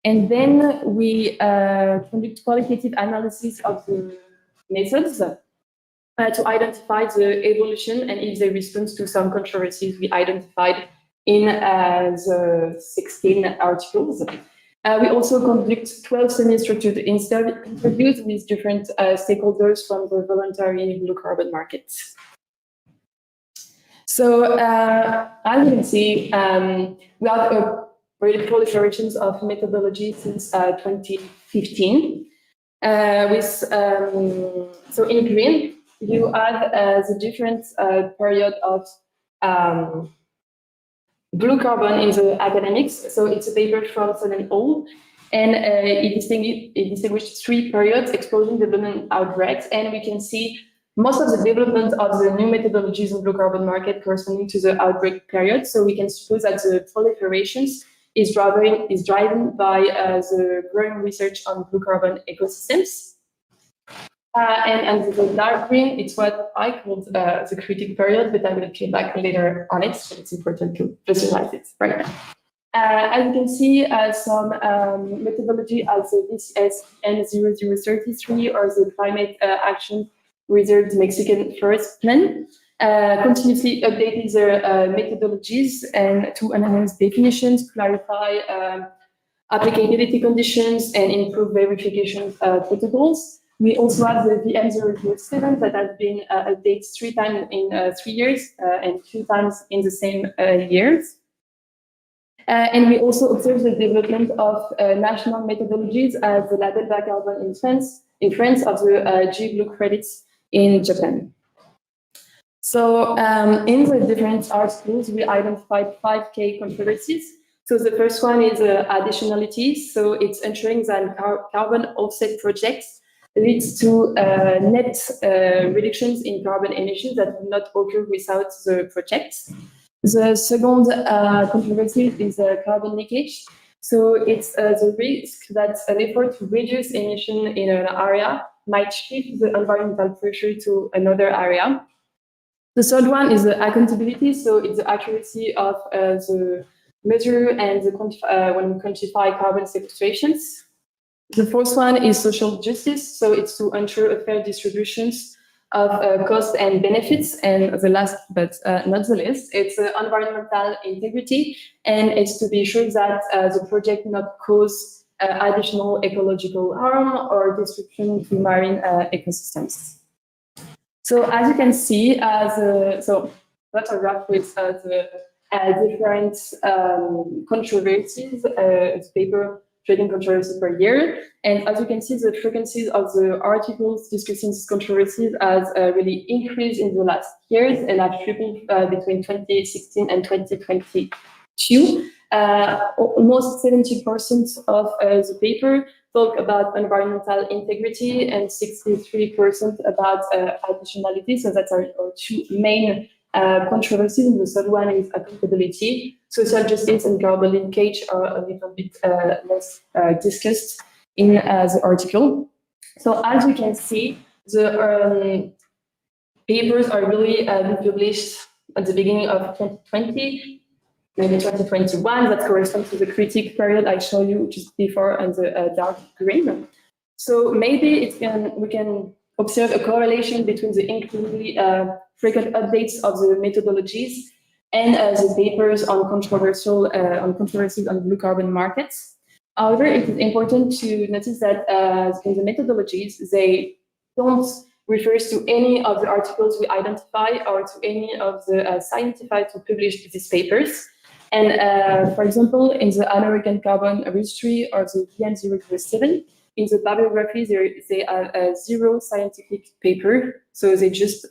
And then we conduct qualitative analysis of the methods to identify the evolution and if they respond to some controversies we identified in the 16 articles. We also conduct 12 semi-structured interviews with different stakeholders from the voluntary blue carbon market. So as you can see, we have a really proliferations of methodology since 2015. So in green, you have the different period of blue carbon in the academics. So it's a paper from Céline, and it distinguished 3 periods: exposing, development, outbreaks. And we can see most of the development of the new methodologies in blue carbon market corresponding to the outbreak period. So we can suppose that the proliferations is driven by the growing research on blue carbon ecosystems. And the dark green, it's what I called the critic period, but I will come back later on it, so it's important to visualize it right now. As you can see, some methodology as the VCS-N0033 or the Climate Action Reserve Mexican Forest Plan continuously updated their methodologies and to enhance definitions, clarify applicability conditions, and improve verification protocols. We also have the VM007 that has been updated 3 times in 3 years and 2 times in the same years. And we also observe the development of national methodologies as the label bas carbone in France of the G-Blue credits in Japan. So in the different articles, we identified 5 key controversies. So the first one is additionality. So it's ensuring that carbon offset projects leads to net reductions in carbon emissions that will not occur without the project. The second controversy is carbon leakage. So it's the risk that an effort to reduce emission in an area might shift the environmental pressure to another area. The third one is the accountability. So it's the accuracy of the measure and the when we quantify carbon sequestrations. The fourth one is social justice. So it's to ensure a fair distributions of costs and benefits. And the last but not the least, it's environmental integrity, and it's to be sure that the project not cause additional ecological harm or disruption to marine ecosystems. So as you can see, so that's a graph with the different controversies, paper trading controversies per year. And as you can see, the frequencies of the articles discussing these controversies has really increased in the last years and have tripled between 2016 and 2022. Almost 70% of the paper talk about environmental integrity and 63% about additionality. So that's our two main controversies. And the third one is accountability. Social justice and carbon linkage are a little bit less discussed in the article. So as you can see, the papers are really published at the beginning of 2020, maybe 2021. That corresponds to the critique period I showed you just before on the dark green. So maybe we can observe a correlation between the increasingly frequent updates of the methodologies and the papers on controversies on blue carbon markets. However, it is important to notice that in the methodologies, they don't refer to any of the articles we identify or to any of the scientists who published these papers. And for example, in the American Carbon Registry or the VN007, in the bibliography, they have zero scientific paper. So they just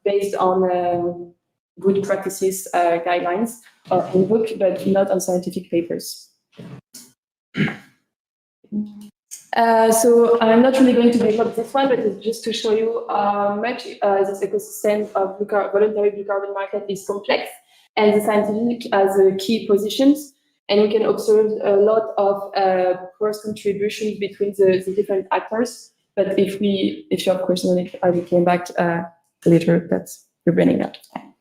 based on good practices guidelines or handbook, but not on scientific papers. So I'm not really going to develop this one, but it's just to show you how much this ecosystem of voluntary blue carbon market is complex, and the scientific has key positions. And we can observe a lot of cross contributions between the different actors. But if you have questions on it, I will come back later. That's we're running out of time.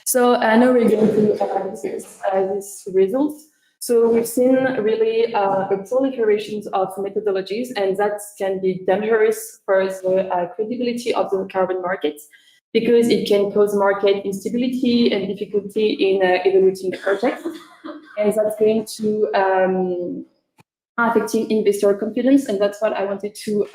So now we're going to discuss these results. So we've seen really a proliferation of methodologies, and that can be dangerous for the credibility of the carbon markets, because it can cause market instability and difficulty in evaluating the project. And that's going to affecting investor confidence. And that's what I wanted to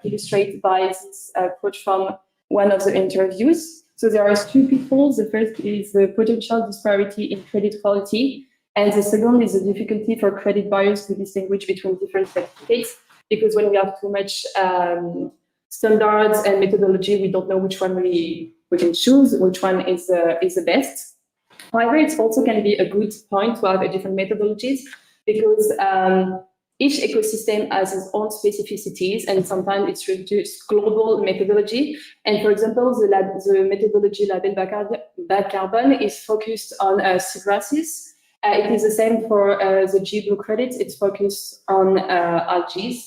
illustrate by this quote from one of the interviews. So there are two pitfalls. The first is the potential disparity in credit quality. And the second is the difficulty for credit buyers to distinguish between different certificates, because when we have too much standards and methodology, we don't know which one we can choose, which one is the best. However, it also can be a good point to have different methodologies, because each ecosystem has its own specificities, and sometimes it's just global methodology. And for example, the methodology labeled bad carbon is focused on seagrasses. It is the same for the G blue credits. It's focused on algae,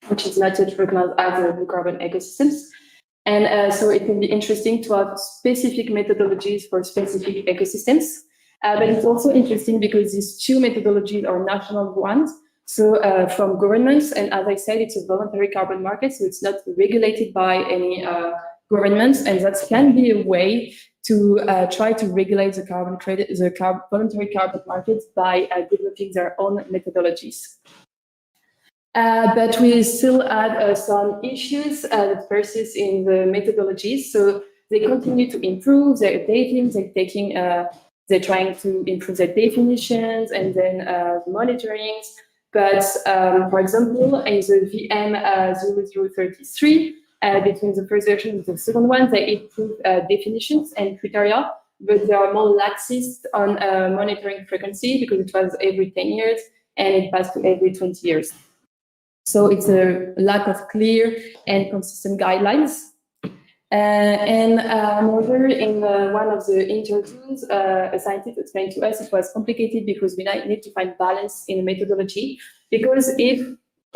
which is not yet recognized as blue carbon ecosystems. And so it can be interesting to have specific methodologies for specific ecosystems. But it's also interesting because these two methodologies are national ones. So from governments, and as I said, it's a voluntary carbon market, so it's not regulated by any governments, and that can be a way to try to regulate the carbon credit, voluntary carbon markets by developing their own methodologies. But we still have some issues that persist in the methodologies. So they continue to improve their updating, they're trying to improve their definitions and then the monitorings. But for example, in the VM0033, between the first version and the second one, they improve definitions and criteria, but they are more laxist on monitoring frequency, because it was every 10 years and it passed to every 20 years. So it's a lack of clear and consistent guidelines. Moreover, in one of the interviews, a scientist explained to us it was complicated because we need to find balance in methodology. Because if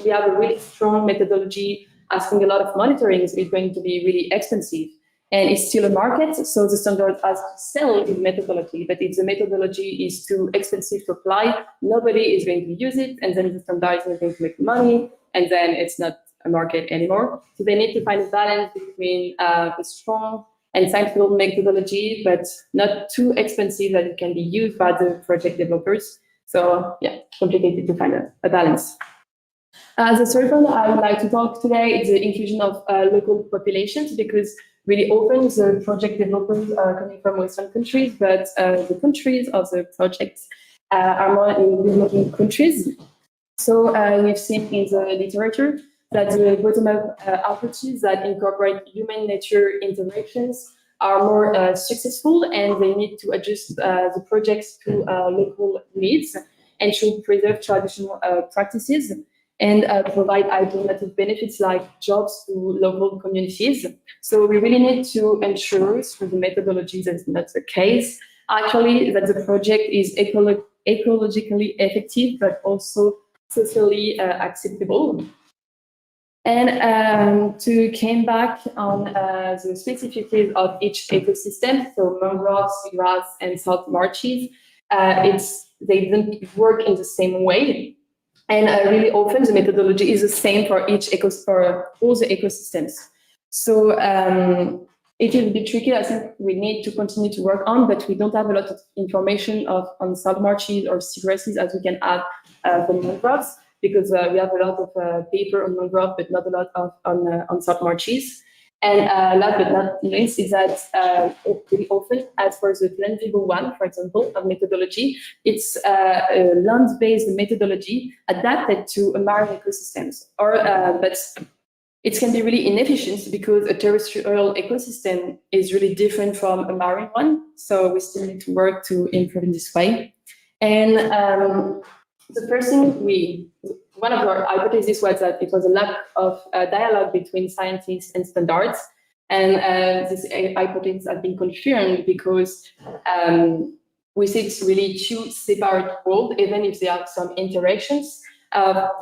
we have a really strong methodology asking a lot of monitoring, it's going to be really expensive. And it's still a market, so the standard has to sell in methodology. But if the methodology is too expensive to apply, nobody is going to use it, and then the standard is not going to make money, and then it's not a market anymore. So they need to find a balance between a strong and scientific methodology, but not too expensive that it can be used by the project developers. So yeah, complicated to find a balance. The third one I would like to talk today is the inclusion of local populations, because really often the project developers are coming from Western countries, but the countries of the projects are more in developing countries. So we've seen in the literature that the bottom-up approaches that incorporate human nature interactions are more successful, and they need to adjust the projects to local needs and should preserve traditional practices and provide alternative benefits like jobs to local communities. So we really need to ensure through the methodology that is not the case, actually, that the project is ecologically effective, but also socially acceptable. And to come back on the specificities of each ecosystem, so mangroves, grass, and salt marshes, they don't work in the same way. And really often the methodology is the same for for all the ecosystems. So it is a bit tricky. I think we need to continue to work on, but we don't have a lot of information on salt marshes or seagrasses as we can have for mangroves, because we have a lot of paper on mangrove, but not a lot on salt marshes. And last but not least is that really often, as for the Plan Vivo one, for example, of methodology, it's a land-based methodology adapted to marine ecosystems. But it can be really inefficient because a terrestrial ecosystem is really different from a marine one. So we still need to work to improve in this way. And the first thing one of our hypotheses was that it was a lack of dialogue between scientists and standards. And this hypothesis has been confirmed because we see it's really two separate worlds, even if there are some interactions.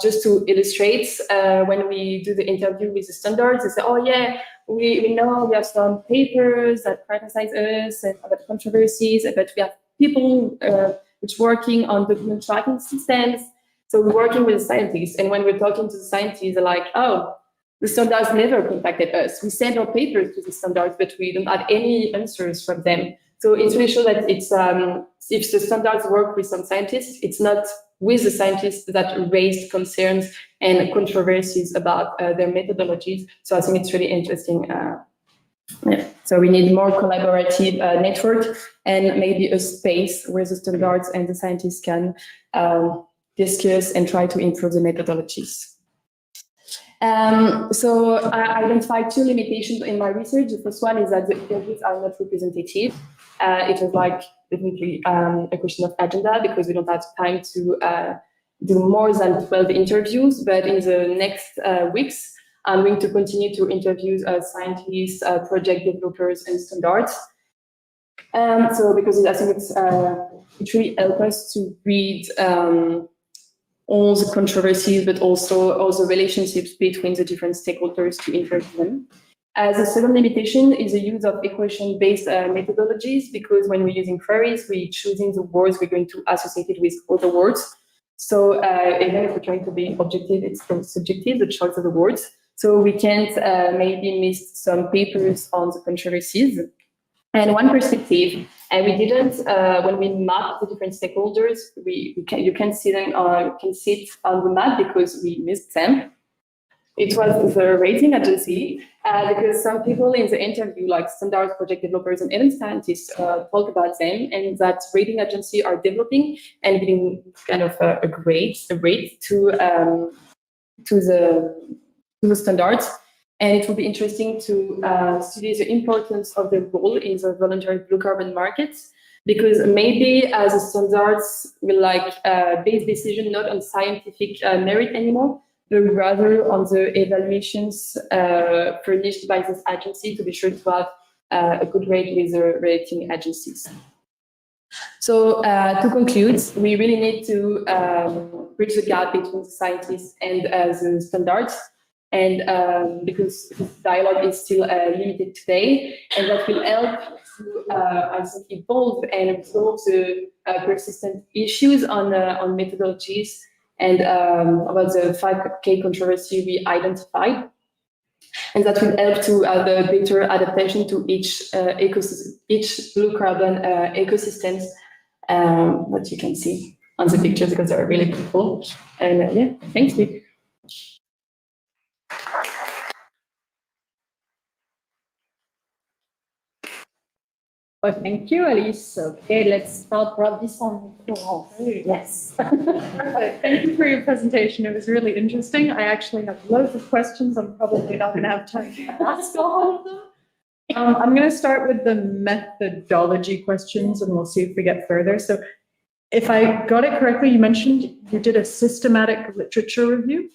Just to illustrate, when we do the interview with the standards, they say, oh yeah, we know we have some papers that criticize us and about controversies, but we have people which working on document tracking systems. So we're working with the scientists, and when we're talking to the scientists, they're like, oh, the standards never contacted us. We send our papers to the standards, but we don't have any answers from them. So it's really sure that it's if the standards work with some scientists, it's not with the scientists that raised concerns and controversies about their methodologies. So I think it's really interesting. Yeah. So we need more collaborative network and maybe a space where the standards and the scientists can discuss and try to improve the methodologies. So I identified two limitations in my research. The first one is that the interviews are not representative. It was like definitely a question of agenda because we don't have time to do more than 12 interviews. But in the next weeks, I'm going to continue to interview scientists, project developers, and standards. So because I think it really helps us to read all the controversies, but also all the relationships between the different stakeholders to interview them. The second limitation is the use of equation-based methodologies, because when we're using queries, we're choosing the words we're going to associate it with other words. So even if we're trying to be objective, it's still subjective, the choice of the words. So we can't maybe miss some papers on the controversies. And one perspective, and we didn't, when we map the different stakeholders, you can see them, can see it on the map because we missed them. It was the rating agency, because some people in the interview, like standards, project developers, and even scientists, talk about them, and that rating agency are developing and giving kind of a rate to the standards. And it will be interesting to study the importance of the role in the voluntary blue carbon markets, because maybe the standards will base decision not on scientific merit anymore, but rather on the evaluations furnished by this agency to be sure to have a good rate with the rating agencies. So to conclude, we really need to bridge the gap between the scientists and the standards. And because this dialogue is still limited today, and that will help to I think, evolve and resolve the persistent issues on methodologies and about the 5K controversy we identified. And that will help to have a better adaptation to each blue carbon ecosystems that you can see on the pictures because they're really beautiful. And yeah, thank you. Well, thank you, Alice. Okay, let's start with this one. Yes. Perfect. Thank you for your presentation. It was really interesting. I actually have loads of questions. I'm probably not going to have time to ask all of them. I'm going to start with the methodology questions and we'll see if we get further. So if I got it correctly, you mentioned you did a systematic literature review?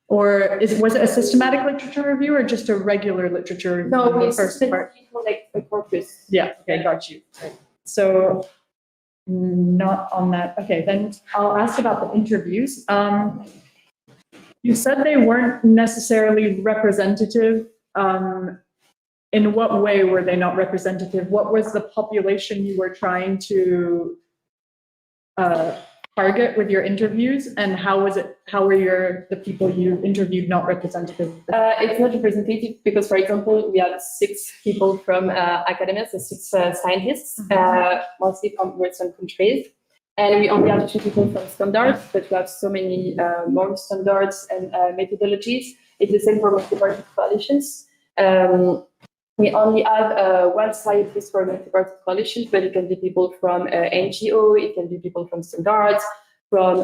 Or was it a systematic literature review or just a regular literature review? No, we first part. collect a corpus. Yeah, okay, got you. So not on that. Okay, then I'll ask about the interviews. You said they weren't necessarily representative. In what way were they not representative? What was the population you were trying to target with your interviews, and how were the people you interviewed not representative? It's not representative because, for example, we have 6 people from academia, so 6 scientists, mostly from Western countries. And we only have 2 people from standards, but we have so many more standards and methodologies. It's the same for multi-party coalitions. We only have 1 scientist for multi-party coalitions, but it can be people from NGO, it can be people from standards, from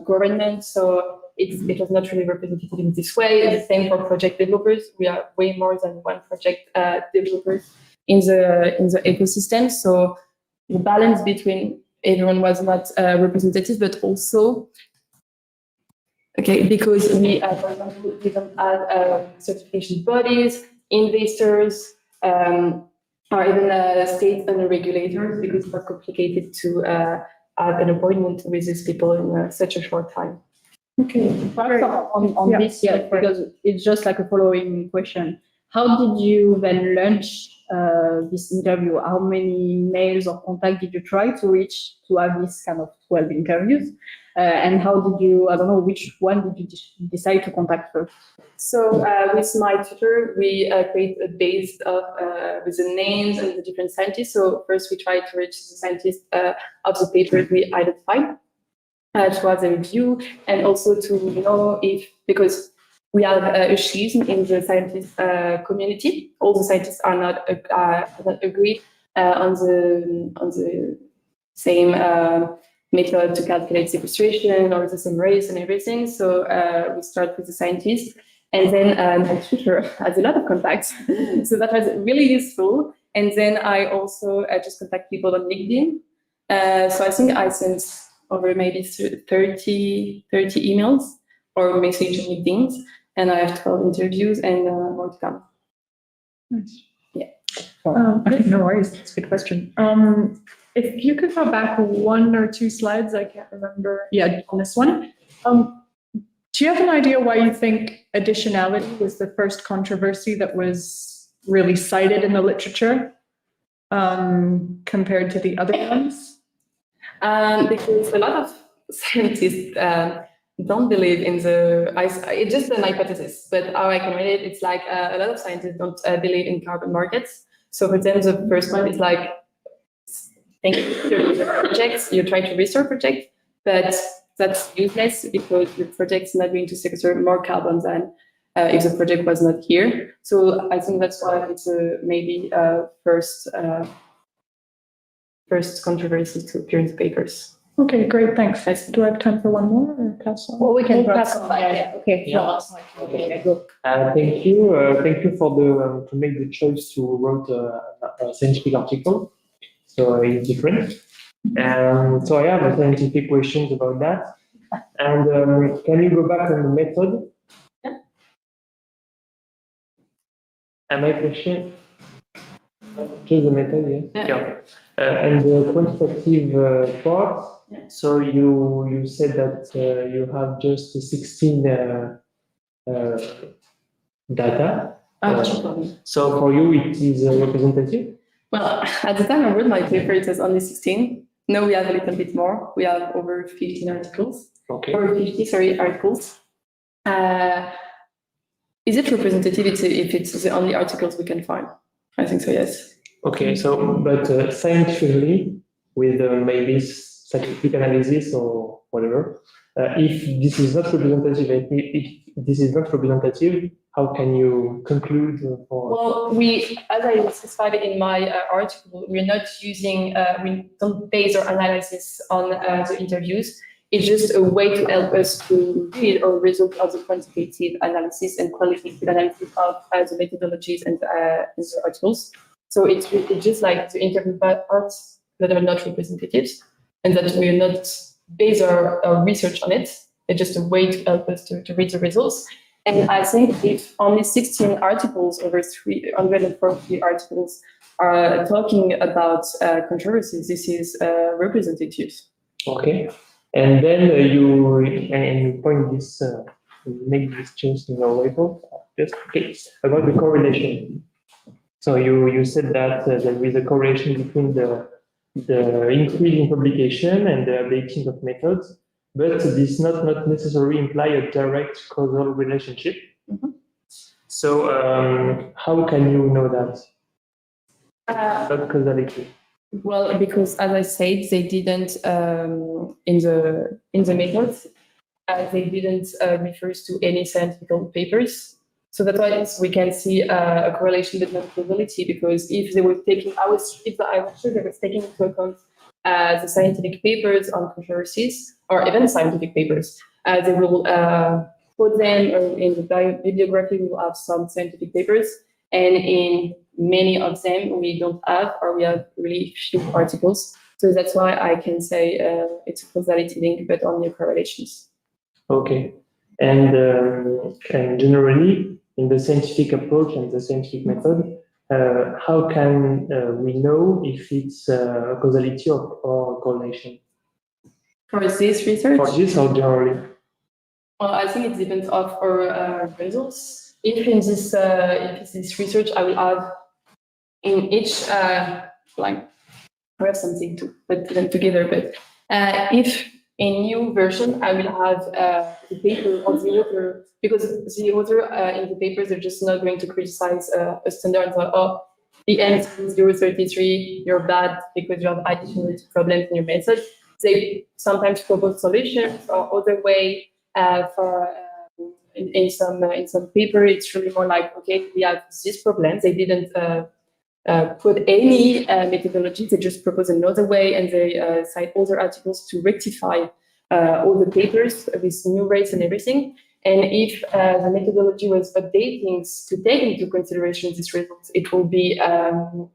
government. So it was not really representative in this way. It's the same for project developers. We are way more than 1 project developers in the ecosystem. So the balance between everyone was not representative, but also, because we, for example, we don't have certification bodies, investors, or even state and regulators, because it's complicated to have an appointment with these people in such a short time. Okay, perhaps on this, because it's just like a following question. How did you then launch this interview? How many mails or contacts did you try to reach to have this kind of 12 interviews? And how did you, I don't know, which one did you decide to contact first? So with my tutor, we create a base of with the names and the different scientists. So first we try to reach the scientists of the papers we identified to have a review, and also to know if, because we have a schism in the scientist community. All the scientists are not agree on the same method to calculate sequestration or the same race and everything. So we start with the scientists, and then my tutor has a lot of contacts, so that was really useful. And then I also just contact people on LinkedIn. So I think I sent over maybe 30 emails or message on LinkedIn, and I have 12 interviews and more to come. Nice. Yeah. No worries, that's a good question. If you could go back 1 or 2 slides, I can't remember. Yeah, on this one. Do you have an idea why you think additionality was the first controversy that was really cited in the literature compared to the other ones? Because a lot of scientists don't believe in it's just an hypothesis, but how I can read it, it's like a lot of scientists don't believe in carbon markets. So for them, the first one is like, think your projects, you try to restore project, but that's useless because the project's not going to sequester more carbon than if the project was not here. So I think that's why it's maybe first controversy to appear in the papers. Okay, great, thanks. Do I have time for 1 more or pass on? Well, we can pass on. Yeah. Okay. Yeah. Okay, go. Thank you. Thank you for to make the choice to write a scientific article. So it's different. So I have a scientific questions about that. And can you go back on the method? Yeah. And my question, just the method, yeah. Yeah. And the quantitative part. Yeah. So you said that you have just 16 data. So for you, it is representative? Well, at the time I wrote my paper, it was only 16. Now we have a little bit more. We have over 15 articles. Okay. or 50, sorry, articles. Is it representative if it's the only articles we can find? I think so, yes. Okay, so, but scientifically, with maybe scientific analysis or whatever, if this is not representative, if this is not representative, how can you conclude? Well, as I specified in my article, we're not using, we don't base our analysis on the interviews. It's just a way to help us to read our result of the quantitative analysis and qualitative analysis of the methodologies and the articles. So it's just like the interview parts that are not representatives and that we are not base our research on it. It's just a way to help us to read the results. And I think if only 16 articles over 340 articles are talking about controversies, this is representative. Okay. And then you point this, make this change in your report. Just okay, about the correlation. So you said that there is a correlation between the increase in publication and the updating of methods, but this not necessarily imply a direct causal relationship. Mm-hmm. So how can you know that? Not causality. Well, because as I said, they didn't in the methods, they didn't refer to any scientific papers. So that's why we can see a correlation but not causality. Because if they were taking, I was sure they were taking into account the scientific papers on controversies or even scientific papers. They will put them in the bibliography. We will have some scientific papers, and in many of them we don't have, or we have really few articles. So that's why I can say it's a causality link, but only correlations. Okay, and generally in the scientific approach and the scientific method, how can we know if it's a causality or correlation? For this research? For this or generally? Well, I think it depends of our results. If in this research, I will have in each like we have something to put them together. But if in new version, I will have the paper of the author, because the author in the papers are just not going to criticize a standard. Oh, the end is 0.33, you're bad because you have additional problems in your method. They sometimes propose solutions or other way for. In some paper, it's really more like, okay, we have this problem. They didn't put any methodology. They just propose another way, and they cite other articles to rectify all the papers with new rates and everything. And if the methodology was updating to take into consideration these results, it will be the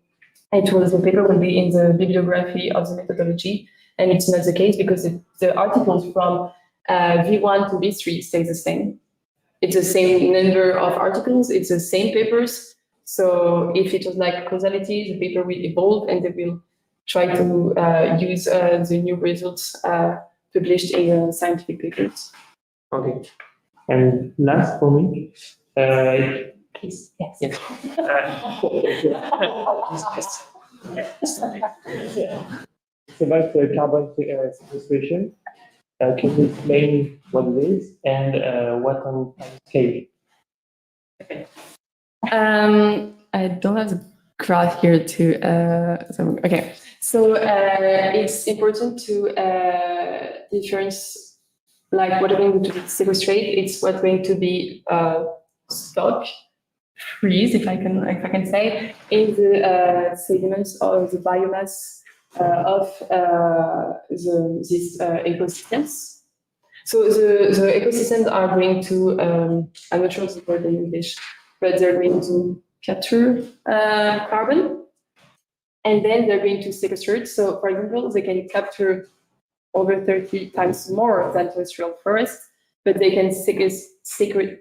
paper will be in the bibliography of the methodology, and it's not the case because the articles from V1 to V3 stay the same. It's the same number of articles, it's the same papers. So if it was like causality, the paper will evolve and they will try to use the new results published in scientific papers. Okay. And last for me, Please, yes. yes. It's about the carbon sequestration. Can you explain what it is and what on scale? Okay. I don't have the graph here to. Okay, so it's important to difference, like what we're going to sequestrate. It's what's going to be stock, freeze, if I can say, in the sediments or the biomass of these ecosystems. So the ecosystems are going to, I'm not sure the word in English, but they're going to capture carbon, and then they're going to sequester it. So, for example, they can capture over 30 times more than terrestrial forests, but they can sequestrate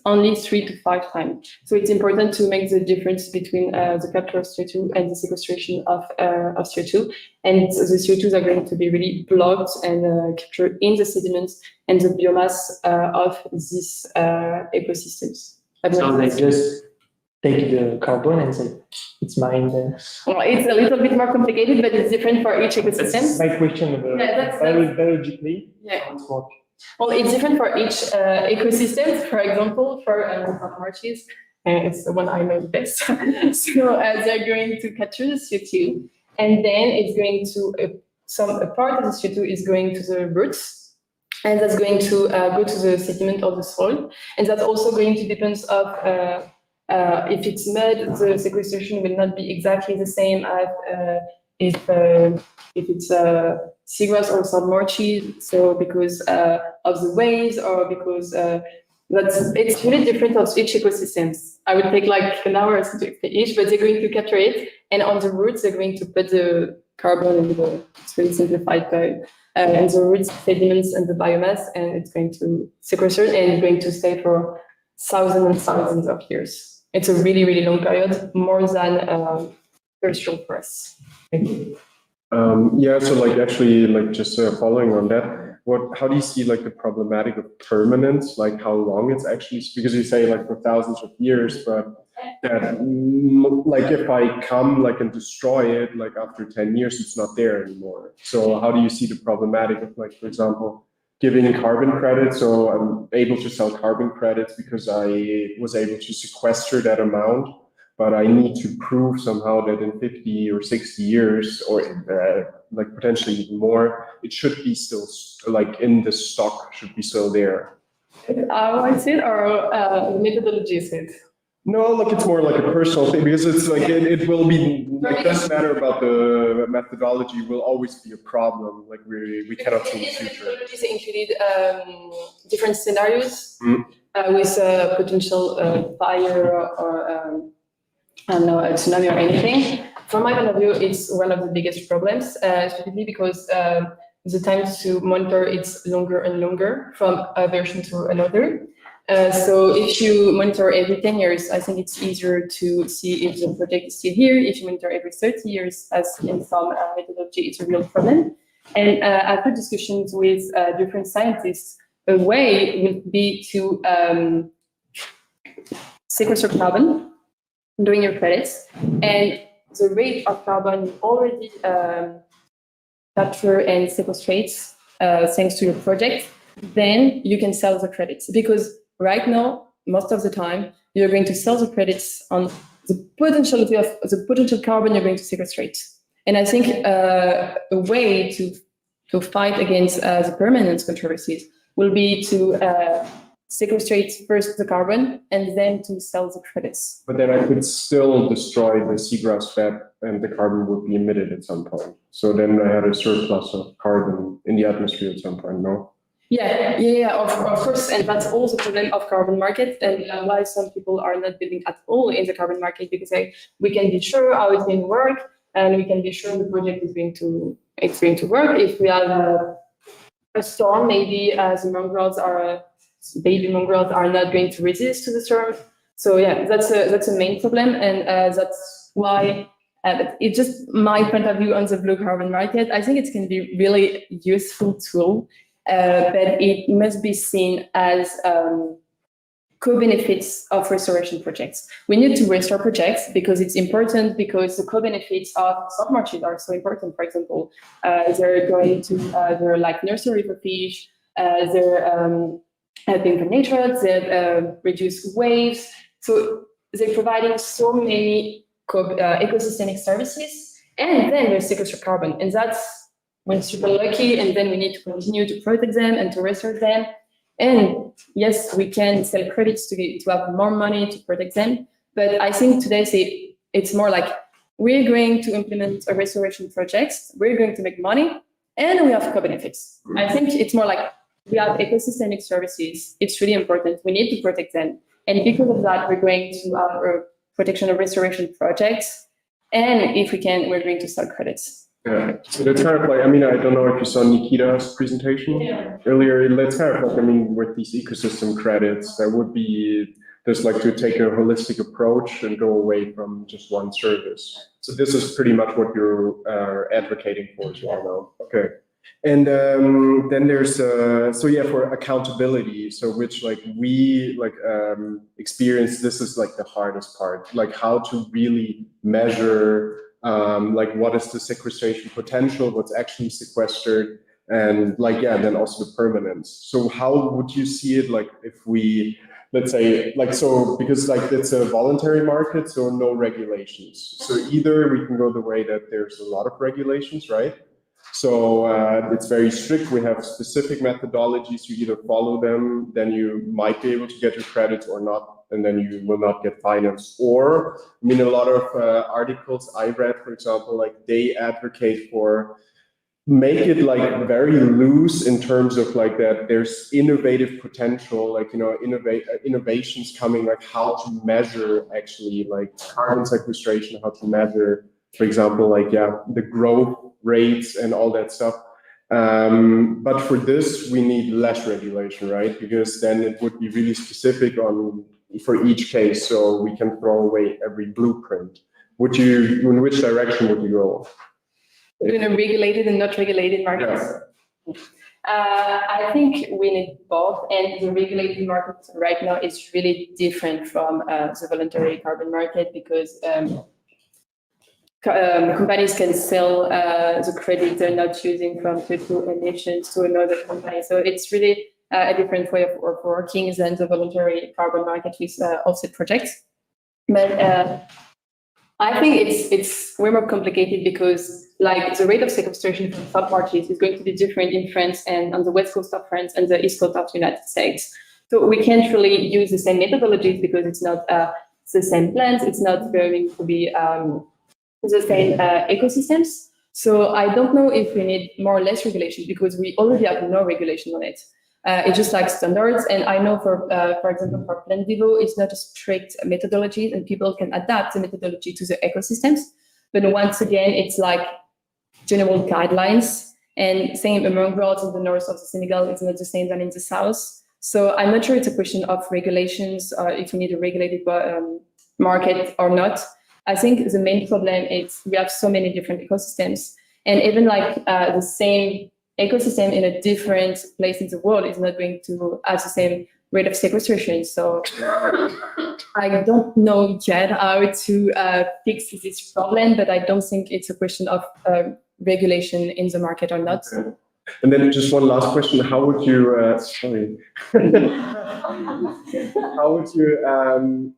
only 3 to 5 times. So it's important to make the difference between the capture of CO2 and the sequestration of CO2. And the CO2s are going to be really blocked and captured in the sediments and the biomass of these ecosystems. So they just take the carbon and say, It's mine. Well, it's a little bit more complicated, but it's different for each ecosystem. That's my question. Biologically, Yeah. how it's work. Well, it's different for each ecosystem. For example, for marshes, it's the one I know the best. So they're going to capture the CO2, and then it's going to a part of the CO2 is going to the roots, and that's going to go to the sediment of the soil, and that's also going to depend of if it's mud, the sequestration will not be exactly the same as if it's seagrass or submarshes. So because of the waves, or because it's really different of each ecosystem. I would take like an hour to explain each, but they're going to capture it, and on the roots they're going to put the carbon and it's really simplified by and the roots, sediments, and the biomass, and it's going to sequester and it's going to stay for thousands and thousands of years. It's a really, really long period, more than terrestrial forests. Thank you. Yeah, so like actually, like just following on that, how do you see like the problematic of permanence, like how long it's actually, because you say like for thousands of years, but that like if I come like and destroy it, like after 10 years, it's not there anymore. So how do you see the problematic of like, for example, giving carbon credits? So I'm able to sell carbon credits because I was able to sequester that amount, but I need to prove somehow that in 50 or 60 years, or like potentially even more, it should be still like in the stock, should be still there. I see it, or the methodology is it? No, look, it's more like a personal thing, because it's like it will be. It doesn't matter about the methodology. Will always be a problem. Like we cannot see the future. Methodologies included different scenarios with potential fire or I don't know, a tsunami or anything. From my point of view, it's one of the biggest problems, specifically because the time to monitor it's longer and longer from a version to another. So if you monitor every 10 years, I think it's easier to see if the project is still here. If you monitor every 30 years, as in some methodology, it's a real problem. And after discussions with different scientists, a way would be to sequester carbon during your credits, and the rate of carbon you already capture and sequestrate thanks to your project, then you can sell the credits. Because right now, most of the time, you're going to sell the credits on the potentiality of the potential carbon you're going to sequestrate. And I think a way to fight against the permanence controversies will be to sequestrate first the carbon and then to sell the credits. But then I could still destroy the seagrass bed and the carbon would be emitted at some point. So then I had a surplus of carbon in the atmosphere at some point, no? Yeah, of course. And that's also the problem of carbon market, and why some people are not building at all in the carbon market, because we can be sure how it's going to work, and we can be sure the project is going to work. If we have a storm, maybe the mangroves baby mangroves are not going to resist to the storm. So yeah, that's a main problem, and that's why it's just my point of view on the blue carbon market. I think it can be really useful tool, but it must be seen as co-benefits of restoration projects. We need to restore projects because it's important, because the co-benefits of submarshes are so important. For example, they're like nursery for fish, they're helping for nitrates, they reduce waves. So they're providing so many ecosystemic services, and then they sequester carbon. And that's when super lucky, and then we need to continue to protect them and to restore them. And yes, we can sell credits to have more money to protect them. But I think today it's more like we're going to implement a restoration project, we're going to make money, and we have co-benefits. I think it's more like we have ecosystemic services. It's really important. We need to protect them. And because of that, we're going to have a protection and restoration projects. And if we can, we're going to sell credits. Yeah, so that's kind of like, I mean, I don't know if you saw Nikita's presentation earlier. That's kind of like, I mean, with these ecosystem credits, that would be just like to take a holistic approach and go away from just one service. So this is pretty much what you're advocating for as well now. Okay. And then there's so yeah, for accountability, so which like we experience, this is like the hardest part, like how to really measure like what is the sequestration potential, what's actually sequestered, and like yeah, then also the permanence. So how would you see it, like if we, let's say, like, so because like it's a voluntary market, so no regulations. So either we can go the way that there's a lot of regulations, right? So it's very strict. We have specific methodologies. You either follow them, then you might be able to get your credits, or not, and then you will not get financed. Or, I mean, a lot of articles I read, for example, like they advocate for make it like very loose in terms of like that there's innovative potential, like, you know, innovations coming, like how to measure actually like carbon sequestration, how to measure, for example, like, yeah, the growth rates and all that stuff. But for this, we need less regulation, right? Because then it would be really specific on for each case, so we can throw away every blueprint. Would you, in which direction would you go? In a regulated and not regulated markets. Yeah. I think we need both, and the regulated market right now is really different from the voluntary carbon market, because companies can sell the credit they're not using from CO2 emissions to another company. So it's really a different way of working than the voluntary carbon market with offset projects. But I think it's way more complicated, because like the rate of sequestration from third parties is going to be different in France and on the west coast of France and the east coast of the United States. So we can't really use the same methodologies, because it's not the same plants, it's not going to be the same ecosystems. So I don't know if we need more or less regulation, because we already have no regulation on it. It's just like standards, and I know for example, for Plant Vivo, it's not a strict methodology, and people can adapt the methodology to the ecosystems. But once again, it's like general guidelines, and same among roads in the north of the Senegal is not the same than in the south. So I'm not sure it's a question of regulations, or if we need a regulated market or not. I think the main problem is we have so many different ecosystems, and even like the same ecosystem in a different place in the world is not going to have the same rate of sequestration. So I don't know yet how to fix this problem, but I don't think it's a question of regulation in the market or not. Okay. And then just one last question: how would you how would you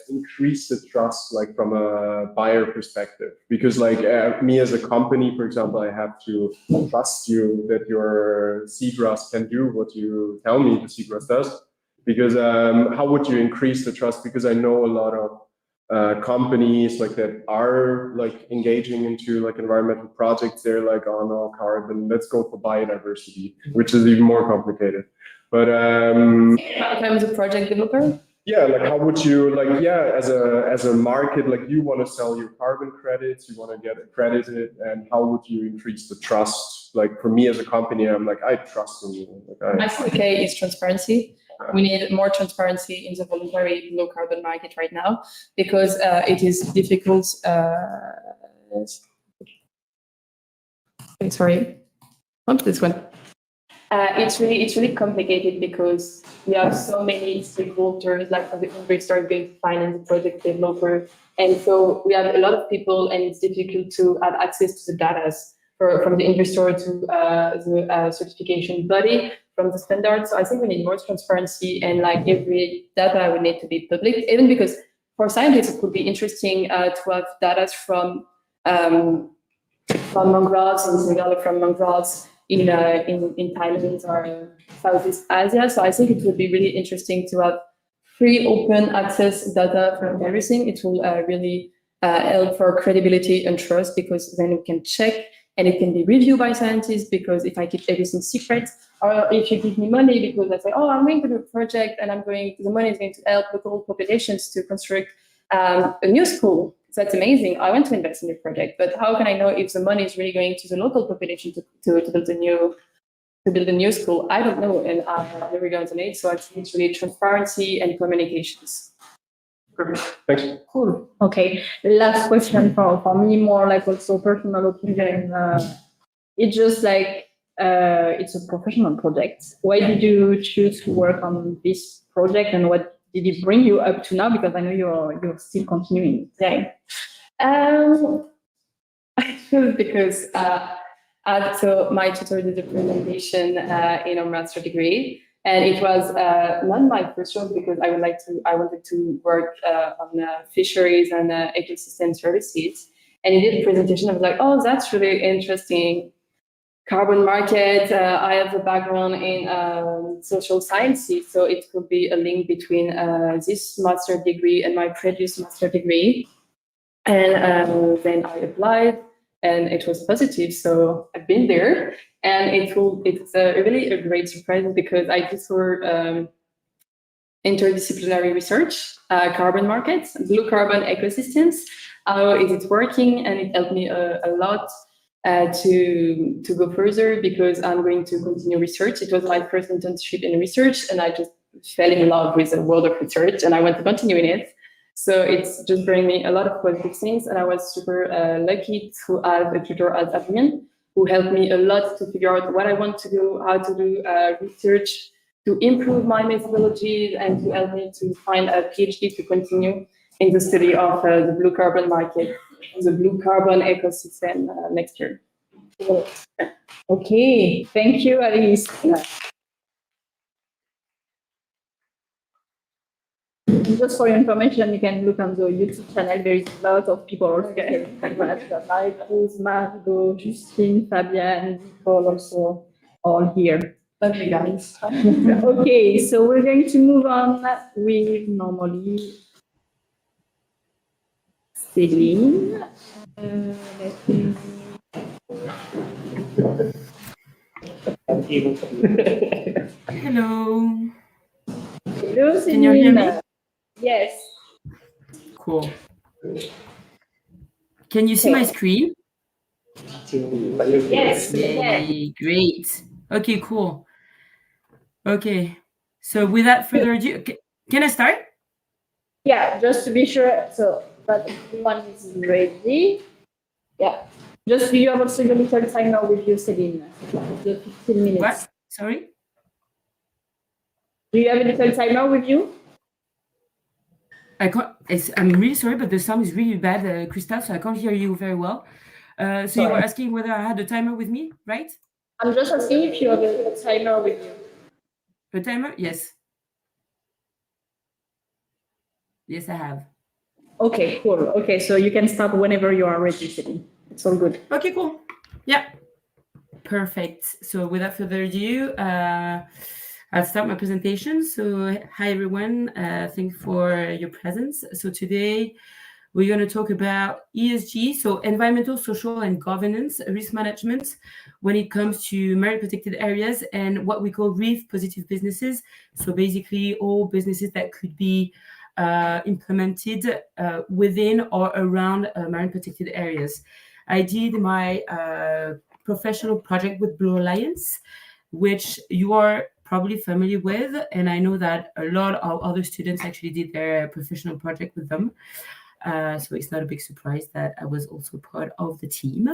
increase the trust, like from a buyer perspective? Because like me as a company, for example, I have to trust you that your seagrass can do what you tell me the seagrass does. Because how would you increase the trust? Because I know a lot of companies like that are like engaging into like environmental projects. They're like, oh no, carbon, let's go for biodiversity, which is even more complicated. But if I'm the project developer, yeah, like how would you, like, yeah, as a market, like you want to sell your carbon credits, you want to get accredited, and how would you increase the trust? Like for me as a company, I'm like, I trust in you. Like, I think is transparency. We need more transparency in the voluntary low carbon market right now, because it is difficult. Sorry, this one. It's really complicated, because we have so many stakeholders, like the investor going to finance the project developer, and so we have a lot of people, and it's difficult to have access to the data from the investor to the certification body, from the standards. So I think we need more transparency, and like every data would need to be public, even because for scientists it would be interesting to have data from mangroves in Senegal, from mangroves in Thailand or Southeast Asia. So I think it would be really interesting to have free, open access data from everything. It will really help for credibility and trust, because then we can check, and it can be reviewed by scientists. Because if I keep everything secret, or if you give me money because I say, oh, I'm going to do a project and the money is going to help local populations to construct a new school. So that's amazing. I want to invest in your project, but how can I know if the money is really going to the local population to build a new school? I don't know, and I'm never going to need. So I think it's really transparency and communications. thanks. Cool. Okay. Last question for me, more like also personal opinion. it's just like it's a professional project. Why did you choose to work on this project, and what did it bring you up to now? Because I know you're still continuing today. Because so my tutor did a presentation in a master degree, and it was not my first job because I wanted to work on fisheries and ecosystem services. And he did a presentation. I was like, oh, that's really interesting. Carbon market. I have a background in social sciences, so it could be a link between this master degree and my previous master degree. And then I applied, and it was positive. So I've been there, and it's really a great surprise because I did for interdisciplinary research, carbon markets, blue carbon ecosystems. How is it working? And it helped me a lot to go further because I'm going to continue research. It was my first internship in research, and I just fell in love with the world of research, and I want to continue in it. So it's just bringing me a lot of positive things, and I was super lucky to have a tutor as Adrian who helped me a lot to figure out what I want to do, how to do research, to improve my methodologies, and to help me to find a PhD to continue in the study of the blue carbon market, the blue carbon ecosystem next year. Okay, thank you, Alice. Just for your information, you can look on the YouTube channel. There is a lot of people also. Like Margot, Justine, Fabian, Nicole also all here. Lovely guys. Okay, so we're going to move on with normally Céline. Let me... Hello. Hello, Céline. Can you hear me? Yes. Cool. Can you see my screen? Yes. Yay, great. Okay, cool. Okay. So without further ado, can I start? Yeah, just to be sure. So, but everyone is ready. Yeah. Just you have also a little timer with you, Céline. The 15 minutes. What? Sorry? Do you have a little timer with you? I can't. I'm really sorry, but the sound is really bad, Christophe, so I can't hear you very well. So you were asking whether I had a timer with me, right? I'm just asking if you have a timer with you. A timer? Yes. Yes, I have. Okay, cool. Okay, so you can start whenever you are ready, Céline. It's all good. Okay, cool. Yeah. Perfect. So without further ado, I'll start my presentation. So hi, everyone. Thanks for your presence. So today we're going to talk about ESG, so environmental, social, and governance risk management when it comes to marine protected areas and what we call reef positive businesses. So basically all businesses that could be implemented within or around marine protected areas. I did my professional project with Blue Alliance, which you are probably familiar with, and I know that a lot of other students actually did their professional project with them. So it's not a big surprise that I was also part of the team.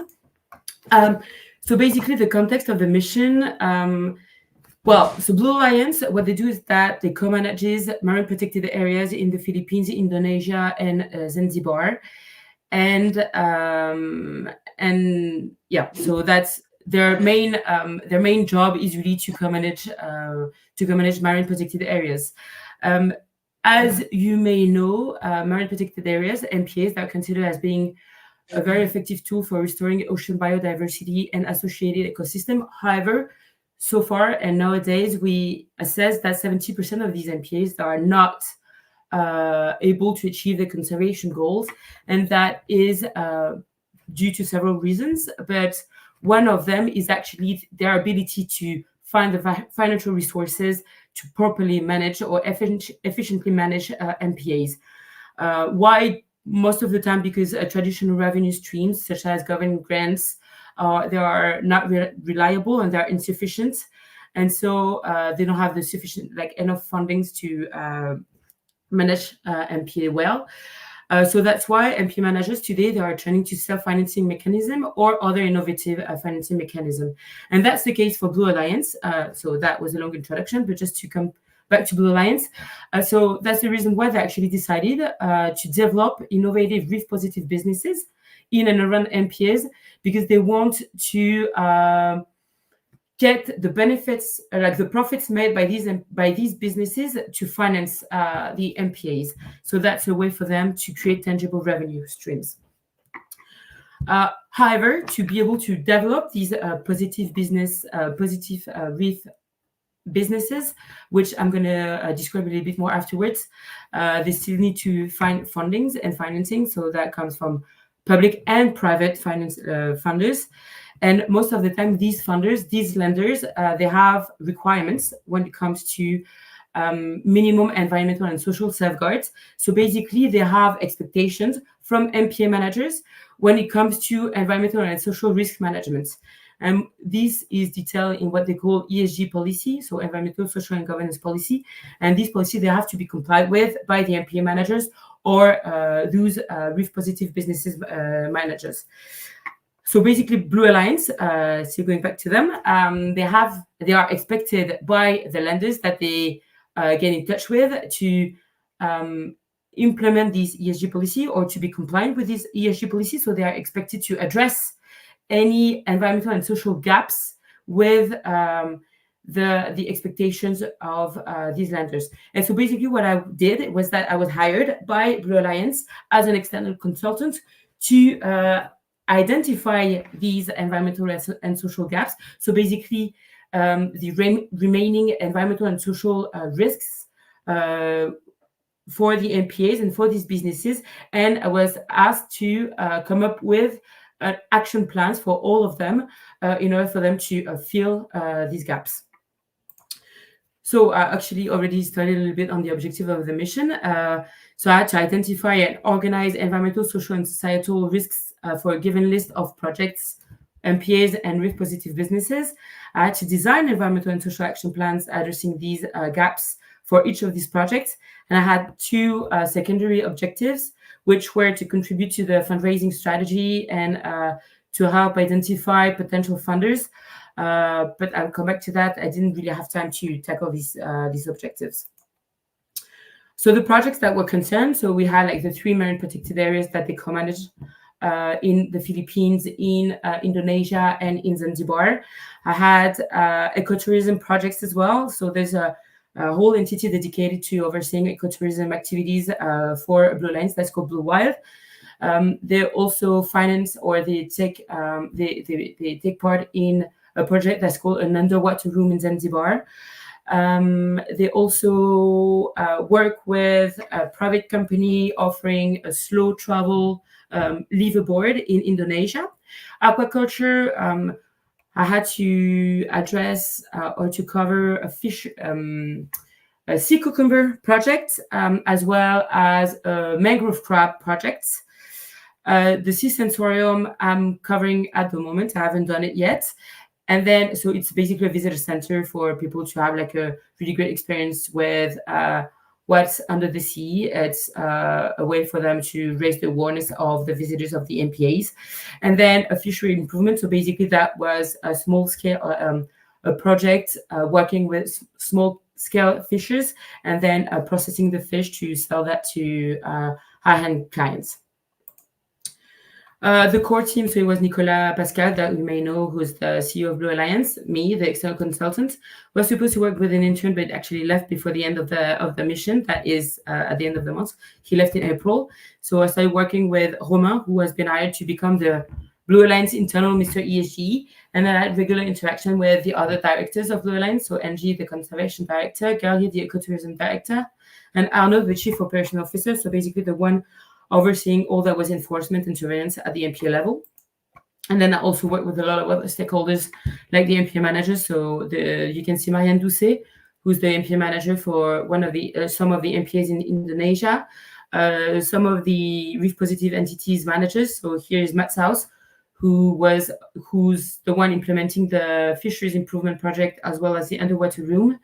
So basically the context of the mission, so Blue Alliance, what they do is that they co-manages marine protected areas in the Philippines, Indonesia, and Zanzibar. And yeah, so that's their main job is really to co-manage marine protected areas. As you may know, marine protected areas, MPAs, that are considered as being a very effective tool for restoring ocean biodiversity and associated ecosystem. However, so far and nowadays, we assess that 70% of these MPAs are not able to achieve the conservation goals, and that is due to several reasons. But one of them is actually their ability to find the financial resources to properly manage or efficiently manage MPAs. Why? Most of the time because traditional revenue streams such as government grants, they are not reliable and they're insufficient, and so they don't have the sufficient enough fundings to manage MPA well. So that's why MPA managers today, they are turning to self-financing mechanism or other innovative financing mechanism. And that's the case for Blue Alliance. So that was a long introduction, but just to come back to Blue Alliance. So that's the reason why they actually decided to develop innovative risk-positive businesses in and around MPAs, because they want to get the benefits, like the profits made by these businesses to finance the MPAs. So that's a way for them to create tangible revenue streams. However, to be able to develop these positive risk businesses, which I'm going to describe a little bit more afterwards, they still need to find fundings and financing. So that comes from public and private finance funders. And most of the time, these funders, these lenders, they have requirements when it comes to minimum environmental and social safeguards. So basically, they have expectations from MPA managers when it comes to environmental and social risk management. And this is detailed in what they call ESG policy, so environmental, social, and governance policy. And this policy, they have to be complied with by the MPA managers or those risk-positive businesses managers. So basically, Blue Alliance, still going back to them, they are expected by the lenders that they get in touch with to implement this ESG policy or to be compliant with this ESG policy. So they are expected to address any environmental and social gaps with the expectations of these lenders. And so basically what I did was that I was hired by Blue Alliance as an external consultant to identify these environmental and social gaps. So basically the remaining environmental and social risks for the MPAs and for these businesses. And I was asked to come up with action plans for all of them in order for them to fill these gaps. So I actually already started a little bit on the objective of the mission. So I had to identify and organize environmental, social, and societal risks for a given list of projects, MPAs, and risk-positive businesses. I had to design environmental and social action plans addressing these gaps for each of these projects. And I had two secondary objectives, which were to contribute to the fundraising strategy and to help identify potential funders. But I'll come back to that. I didn't really have time to tackle these objectives. So the projects that were concerned, so we had like the 3 marine protected areas that they co-managed in the Philippines, in Indonesia, and in Zanzibar. I had ecotourism projects as well. So there's a whole entity dedicated to overseeing ecotourism activities for Blue Alliance that's called Blue Wild. They also finance or they take part in a project that's called an underwater room in Zanzibar. They also work with a private company offering a slow travel liveaboard in Indonesia. Aquaculture, I had to address or to cover a sea cucumber project, as well as a mangrove crab project. The sea sensorium I'm covering at the moment. I haven't done it yet. And then, so it's basically a visitor center for people to have like a really great experience with what's under the sea. It's a way for them to raise the awareness of the visitors of the MPAs. And then a fishery improvement. So basically that was a small scale, a project working with small scale fishers and then processing the fish to sell that to high-end clients. The core team, so it was Nicolas Pascal, that we may know, who's the CEO of Blue Alliance. Me, the external consultant, was supposed to work with an intern, but actually left before the end of the mission. That is at the end of the month. He left in April. So I started working with Romain, who has been hired to become the Blue Alliance internal Mr. ESG. And I had regular interaction with the other directors of Blue Alliance. So Angie, the conservation director, Gary, the ecotourism director, and Arnaud, the chief operating officer. So basically the one overseeing all that was enforcement and surveillance at the MPA level. And then I also work with a lot of other stakeholders like the MPA managers. So you can see Marianne Doucet, who's the MPA manager for one of the some of the MPAs in Indonesia, some of the risk positive entities managers. So here is Matt South, who's the one implementing the fisheries improvement project as well as the underwater room.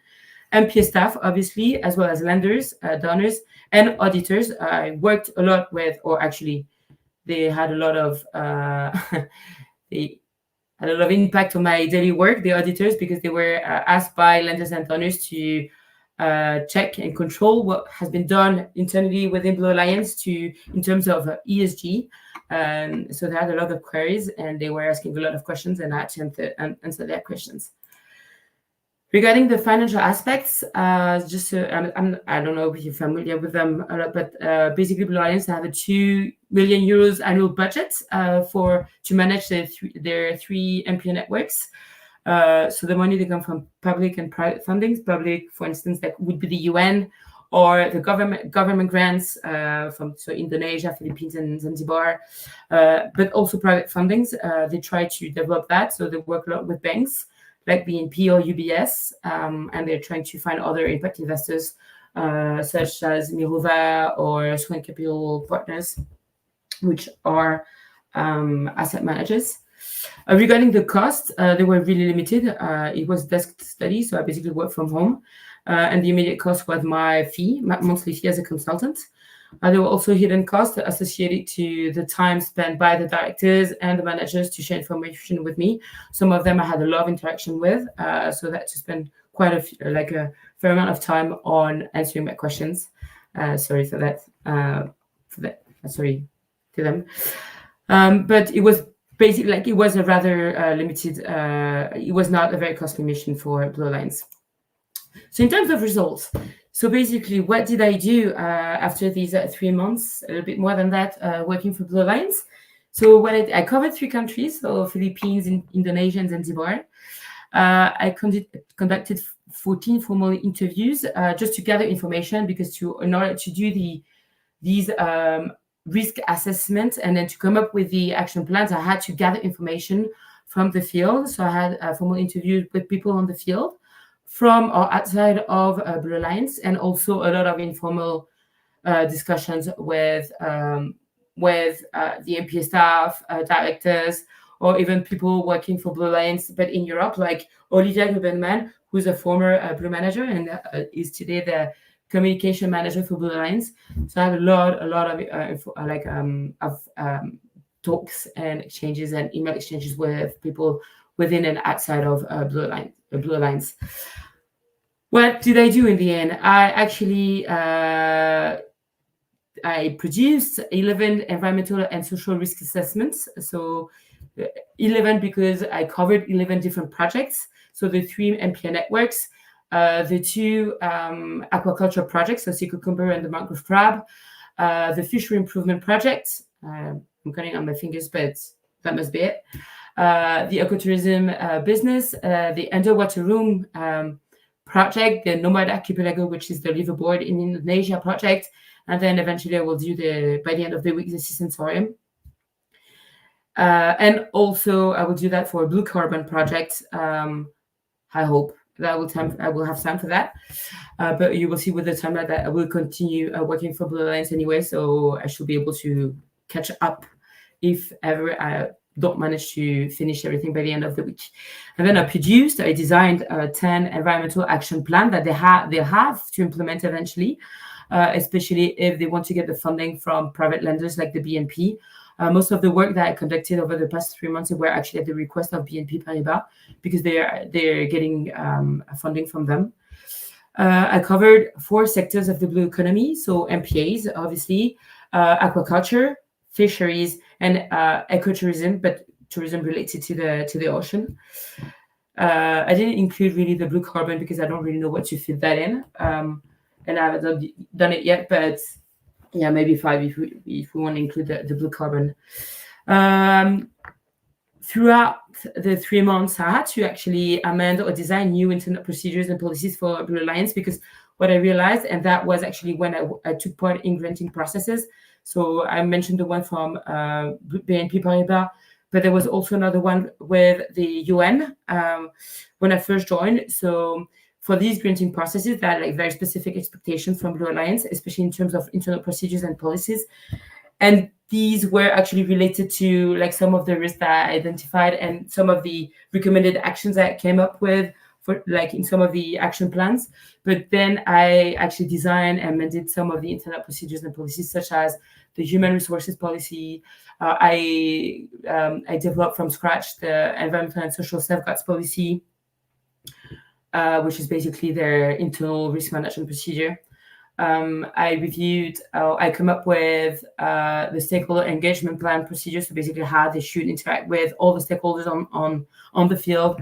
MPA staff, obviously, as well as lenders, donors, and auditors. I worked a lot with, or actually, they had a lot of they had a lot of impact on my daily work, the auditors, because they were asked by lenders and donors to check and control what has been done internally within Blue Alliance in terms of ESG. So they had a lot of queries, and they were asking a lot of questions, and I had to answer their questions. Regarding the financial aspects, I don't know if you're familiar with them a lot, but basically Blue Alliance have a 2 million euros annual budget to manage their 3 MPA networks. So the money, they come from public and private fundings. Public, for instance, that would be the UN, or the government grants from Indonesia, Philippines, and Zanzibar, but also private fundings. They try to develop that, so they work a lot with banks like BNP or UBS, and they're trying to find other impact investors such as Mirova or Swan Capital Partners, which are asset managers. Regarding the cost, they were really limited. It was desk study, so I basically worked from home. And the immediate cost was my monthly fee as a consultant. There were also hidden costs associated to the time spent by the directors and the managers to share information with me. Some of them I had a lot of interaction with, so that to spend quite a fair amount of time on answering my questions. Sorry for that. Sorry to them. But it was basically it was a rather limited. It was not a very costly mission for Blue Alliance. So in terms of results, so basically, what did I do after these 3 months, a little bit more than that, working for Blue Alliance? So I covered 3 countries, so Philippines, Indonesia, and Zanzibar. I conducted 14 formal interviews just to gather information, because in order to do these risk assessments and then to come up with the action plans, I had to gather information from the field. So I had formal interviews with people on the field, from or outside of Blue Alliance, and also a lot of informal discussions with the MPA staff, directors, or even people working for Blue Alliance, but in Europe, like Olivia Grubenman, who's a former Blue manager and is today the communication manager for Blue Alliance. So I have a lot of talks and exchanges and email exchanges with people within and outside of Blue Alliance. What did I do in the end? I actually I produced 11 environmental and social risk assessments. So 11 because I covered 11 different projects. So the 3 MPA networks, the 2 aquaculture projects, so sea cucumber and the mangrove crab, the fishery improvement project. I'm counting on my fingers, but that must be it. The ecotourism business, the underwater room project, the Nomad Archipelago, which is the liveaboard in Indonesia project, and then eventually I will do by the end of the week, the Sea Sensorium. And also I will do that for a blue carbon project. I hope that I will have time for that. But you will see with the timeline that I will continue working for Blue Alliance anyway, so I should be able to catch up if ever I don't manage to finish everything by the end of the week. And then I designed a 10 environmental action plan that they'll have to implement eventually, especially if they want to get the funding from private lenders like the BNP. Most of the work that I conducted over the past 3 months were actually at the request of BNP Paribas, because they're getting funding from them. I covered 4 sectors of the blue economy, so MPAs, obviously, aquaculture, fisheries, and ecotourism, but tourism related to the ocean. I didn't include really the blue carbon because I don't really know what to fit that in, and I haven't done it yet, but yeah, maybe 5 if we want to include the blue carbon. Throughout the 3 months, I had to actually amend or design new internal procedures and policies for Blue Alliance, because what I realized, and that was actually when I took part in granting processes. So I mentioned the one from BNP Paribas, but there was also another one with the UN when I first joined. So for these granting processes, that are very specific expectations from Blue Alliance, especially in terms of internal procedures and policies. And these were actually related to some of the risks that I identified and some of the recommended actions that I came up with for like in some of the action plans. But then I actually designed and amended some of the internal procedures and policies, such as the human resources policy. I developed from scratch the environmental and social safeguards policy, which is basically their internal risk management procedure. I come up with the stakeholder engagement plan procedure, so basically how they should interact with all the stakeholders on the field,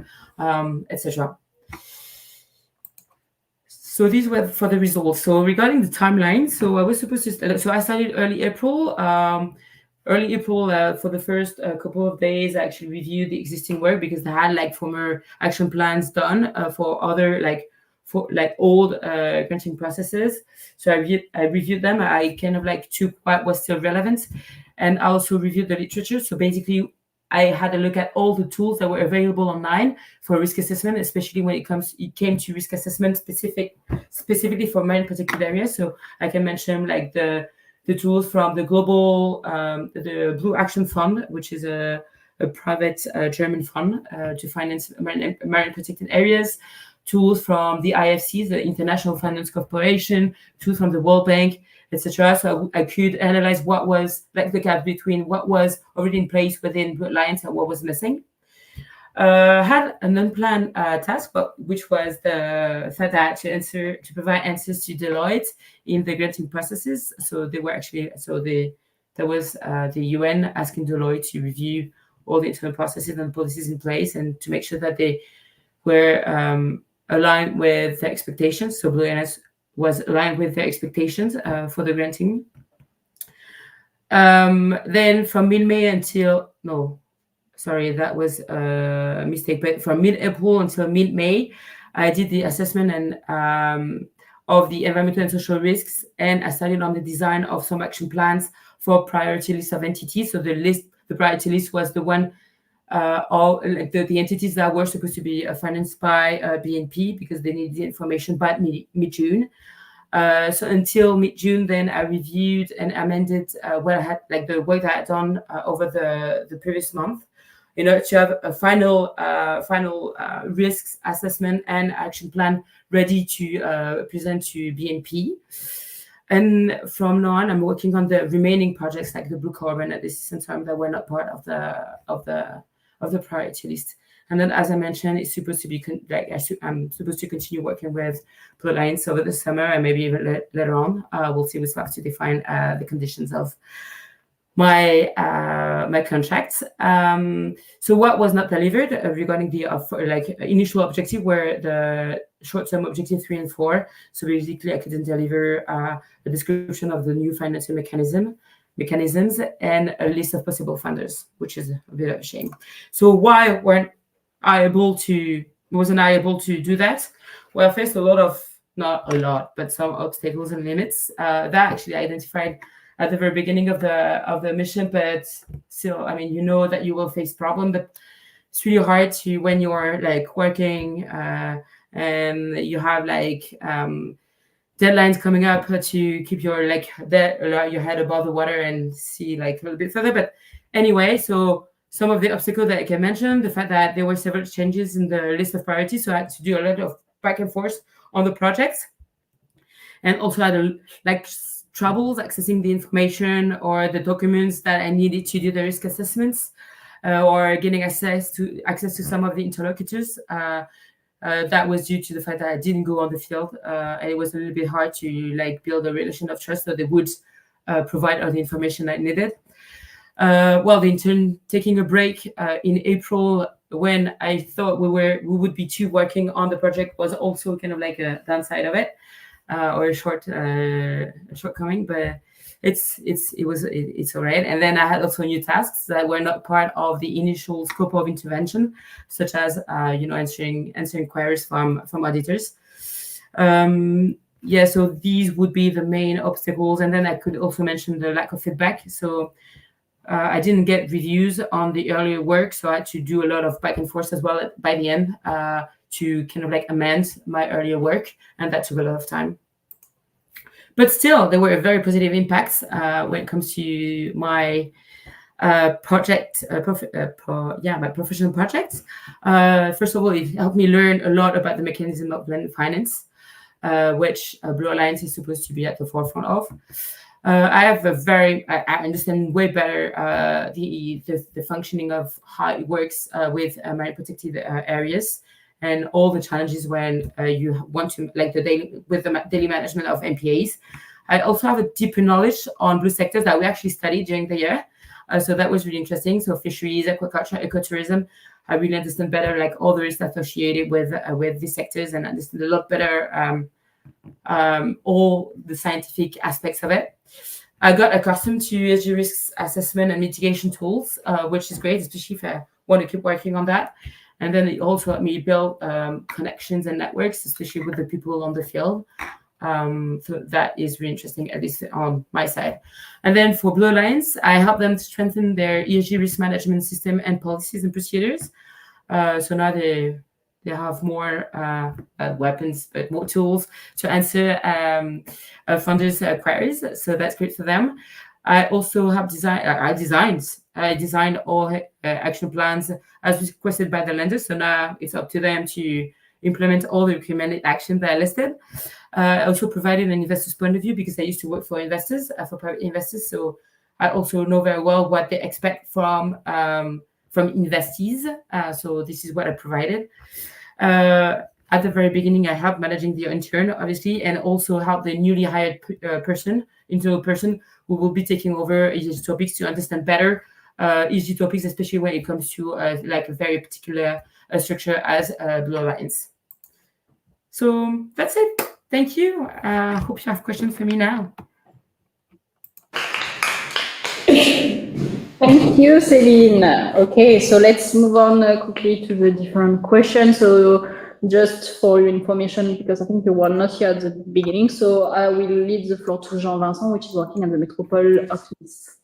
etc. So these were for the results. So regarding the timeline, so I was supposed to, so I started early April. For the first couple of days, I actually reviewed the existing work because they had like former action plans done for other old granting processes. So I reviewed them. I kind of like took what was still relevant, and I also reviewed the literature. So basically, I had a look at all the tools that were available online for risk assessment, especially when it came to risk assessment specifically for marine protected areas. So I can mention like the tools from the global, the Blue Action Fund, which is a private German fund to finance marine protected areas. Tools from the IFCs, the International Finance Corporation, tools from the World Bank, etc. So I could analyze what was like the gap between what was already in place within Blue Alliance and what was missing. Had an unplanned task, which was the fact that to provide answers to Deloitte in the granting processes. So they were actually there was the UN asking Deloitte to review all the internal processes and policies in place and to make sure that they were aligned with the expectations. So Blue Alliance was aligned with their expectations for the granting. Then from mid-May until, no, sorry, that was a mistake, but from mid-April until mid-May, I did the assessment and of the environmental and social risks, and I started on the design of some action plans for priority list of entities. So the priority list was the one all like the entities that were supposed to be financed by BNP because they needed the information by mid-June. So until mid-June, then I reviewed and amended what I had, like the work that I had done over the previous month, in order to have a final risks assessment and action plan ready to present to BNP. And from now on, I'm working on the remaining projects like the Blue Carbon at this time that were not part of the priority list. And then, as I mentioned, it's supposed to be I'm supposed to continue working with Blue Alliance over the summer and maybe even later on. We'll see. We still have to define the conditions of my contracts. So what was not delivered regarding the initial objective were the short-term objective 3 and 4. So basically, I couldn't deliver a description of the new financing mechanisms and a list of possible funders, which is a bit of a shame. So why wasn't I able to do that? Well, first, not a lot, but some obstacles and limits that actually identified at the very beginning of the mission, but still, I mean, you know that you will face problem, but it's really hard to when you're like working and you have like deadlines coming up to keep your your head above the water and see like a little bit further. But anyway, so some of the obstacles that I can mention, the fact that there were several changes in the list of priorities, so I had to do a lot of back and forth on the projects, and also had troubles accessing the information or the documents that I needed to do the risk assessments, or getting access to some of the interlocutors. That was due to the fact that I didn't go on the field, and it was a little bit hard to build a relation of trust so they would provide all the information I needed. The intern taking a break in April when I thought we would be two working on the project was also kind of like a downside of it, or a shortcoming, but it's all right. And then I had also new tasks that were not part of the initial scope of intervention, such as answering inquiries from auditors. So these would be the main obstacles. And then I could also mention the lack of feedback. So I didn't get reviews on the earlier work, so I had to do a lot of back and forth as well by the end to kind of amend my earlier work, and that took a lot of time. But still, there were very positive impacts when it comes to my my professional projects. First of all, it helped me learn a lot about the mechanism of blended finance, which Blue Alliance is supposed to be at the forefront of. I understand way better the functioning of how it works with marine protected areas and all the challenges when you want to the daily management of MPAs. I also have a deeper knowledge on blue sectors that we actually studied during the year. So that was really interesting. So fisheries, aquaculture, ecotourism. I really understand better all the risks associated with these sectors and understand a lot better all the scientific aspects of it. I got accustomed to ESG risks assessment and mitigation tools, which is great, especially if I want to keep working on that. And then it also helped me build connections and networks, especially with the people on the field. So that is really interesting, at least on my side. And then for Blue Alliance, I help them strengthen their ESG risk management system and policies and procedures. So now they have more weapons, but more tools to answer funders' queries. So that's great for them. I also have I designed all action plans as requested by the lenders. So now it's up to them to implement all the recommended actions that I listed. I also provided an investor's point of view because I used to work for investors, for private investors. So I also know very well what they expect from investees. So this is what I provided. At the very beginning, I helped managing the intern, obviously, and also help the newly hired internal person who will be taking over ESG topics to understand better ESG topics, especially when it comes to a very particular structure as Blue Alliance. So that's it. Thank you. Hope you have questions for me now. Thank you, Céline. Okay, so let's move on quickly to the different questions. So just for your information, because I think you were not here at the beginning, so I will leave the floor to Jean-Vincent, which is working at the Metropole office.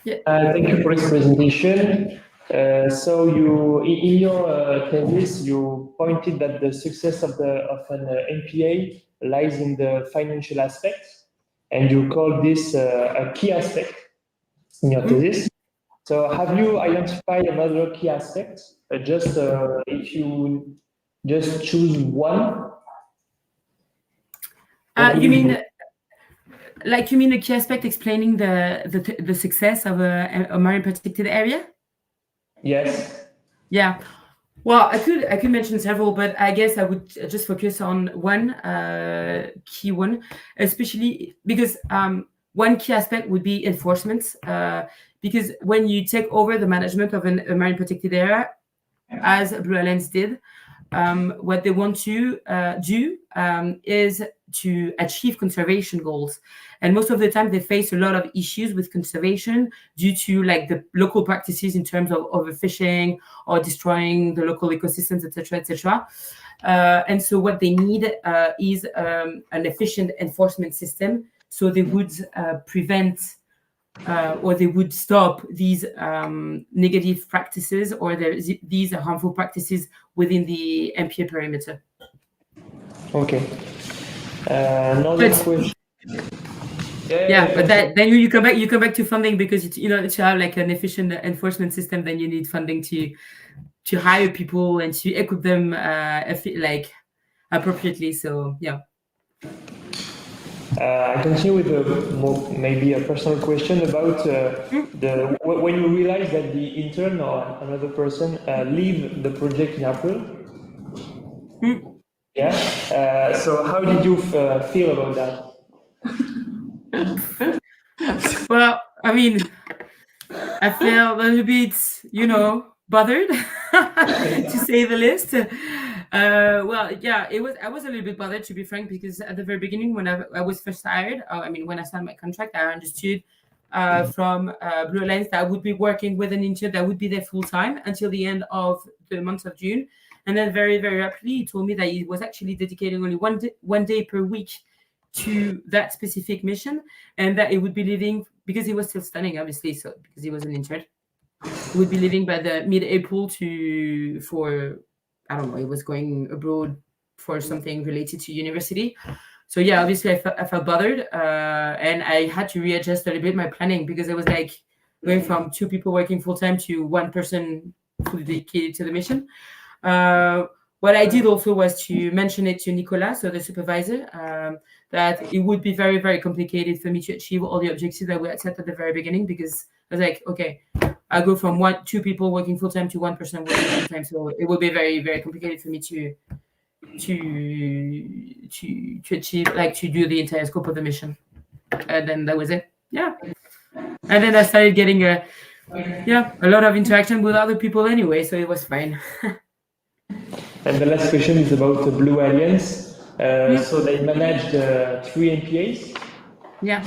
Yeah. Thank you for this presentation. So in your thesis, you pointed that the success of an MPA lies in the financial aspect, and you call this a key aspect in your thesis. So have you identified another key aspect? If you just choose one? You mean the key aspect explaining the success of a marine protected area? Yes. Yeah. Well, I could mention several, but I guess I would just focus on one key one, especially because one key aspect would be enforcement. Because when you take over the management of a marine protected area, as Blue Alliance did, what they want to do is to achieve conservation goals. And most of the time they face a lot of issues with conservation due to the local practices in terms of overfishing or destroying the local ecosystems, etc., etc. And so what they need is an efficient enforcement system. So they would prevent or they would stop these negative practices or these harmful practices within the MPA perimeter. Okay. Another question. But then you come back to funding because to have an efficient enforcement system, then you need funding to hire people and to equip them appropriately. So yeah. I continue with maybe a personal question about when you realize that the intern or another person leave the project in April. Yeah. So how did you feel about that? Well, I mean, I feel a little bit, bothered, to say the least. Well, yeah, I was a little bit bothered, to be frank, because at the very beginning, when I was first hired, when I signed my contract, I understood from Blue Alliance that I would be working with an intern that would be there full time until the end of the month of June. And then very, very rapidly, he told me that he was actually dedicating only one day per week to that specific mission, and that it would be leaving, because he was still studying, obviously, so because he was an intern, he would be leaving by the mid-April for I don't know, he was going abroad for something related to university. So yeah, obviously I felt bothered, and I had to readjust a little bit my planning, because it was going from 2 people working full-time to 1 person fully dedicated to the mission. What I did also was to mention it to Nicolas, so the supervisor, that it would be very, very complicated for me to achieve all the objectives that we had set at the very beginning, because I was like, okay, I go from 2 people working full-time to 1 person working full-time, so it would be very, very complicated for me to achieve, like, to do the entire scope of the mission. And then that was it. Yeah. And then I started getting a lot of interaction with other people anyway, so it was fine. And the last question is about the Blue Alliance. So they managed 3 MPAs? Yeah,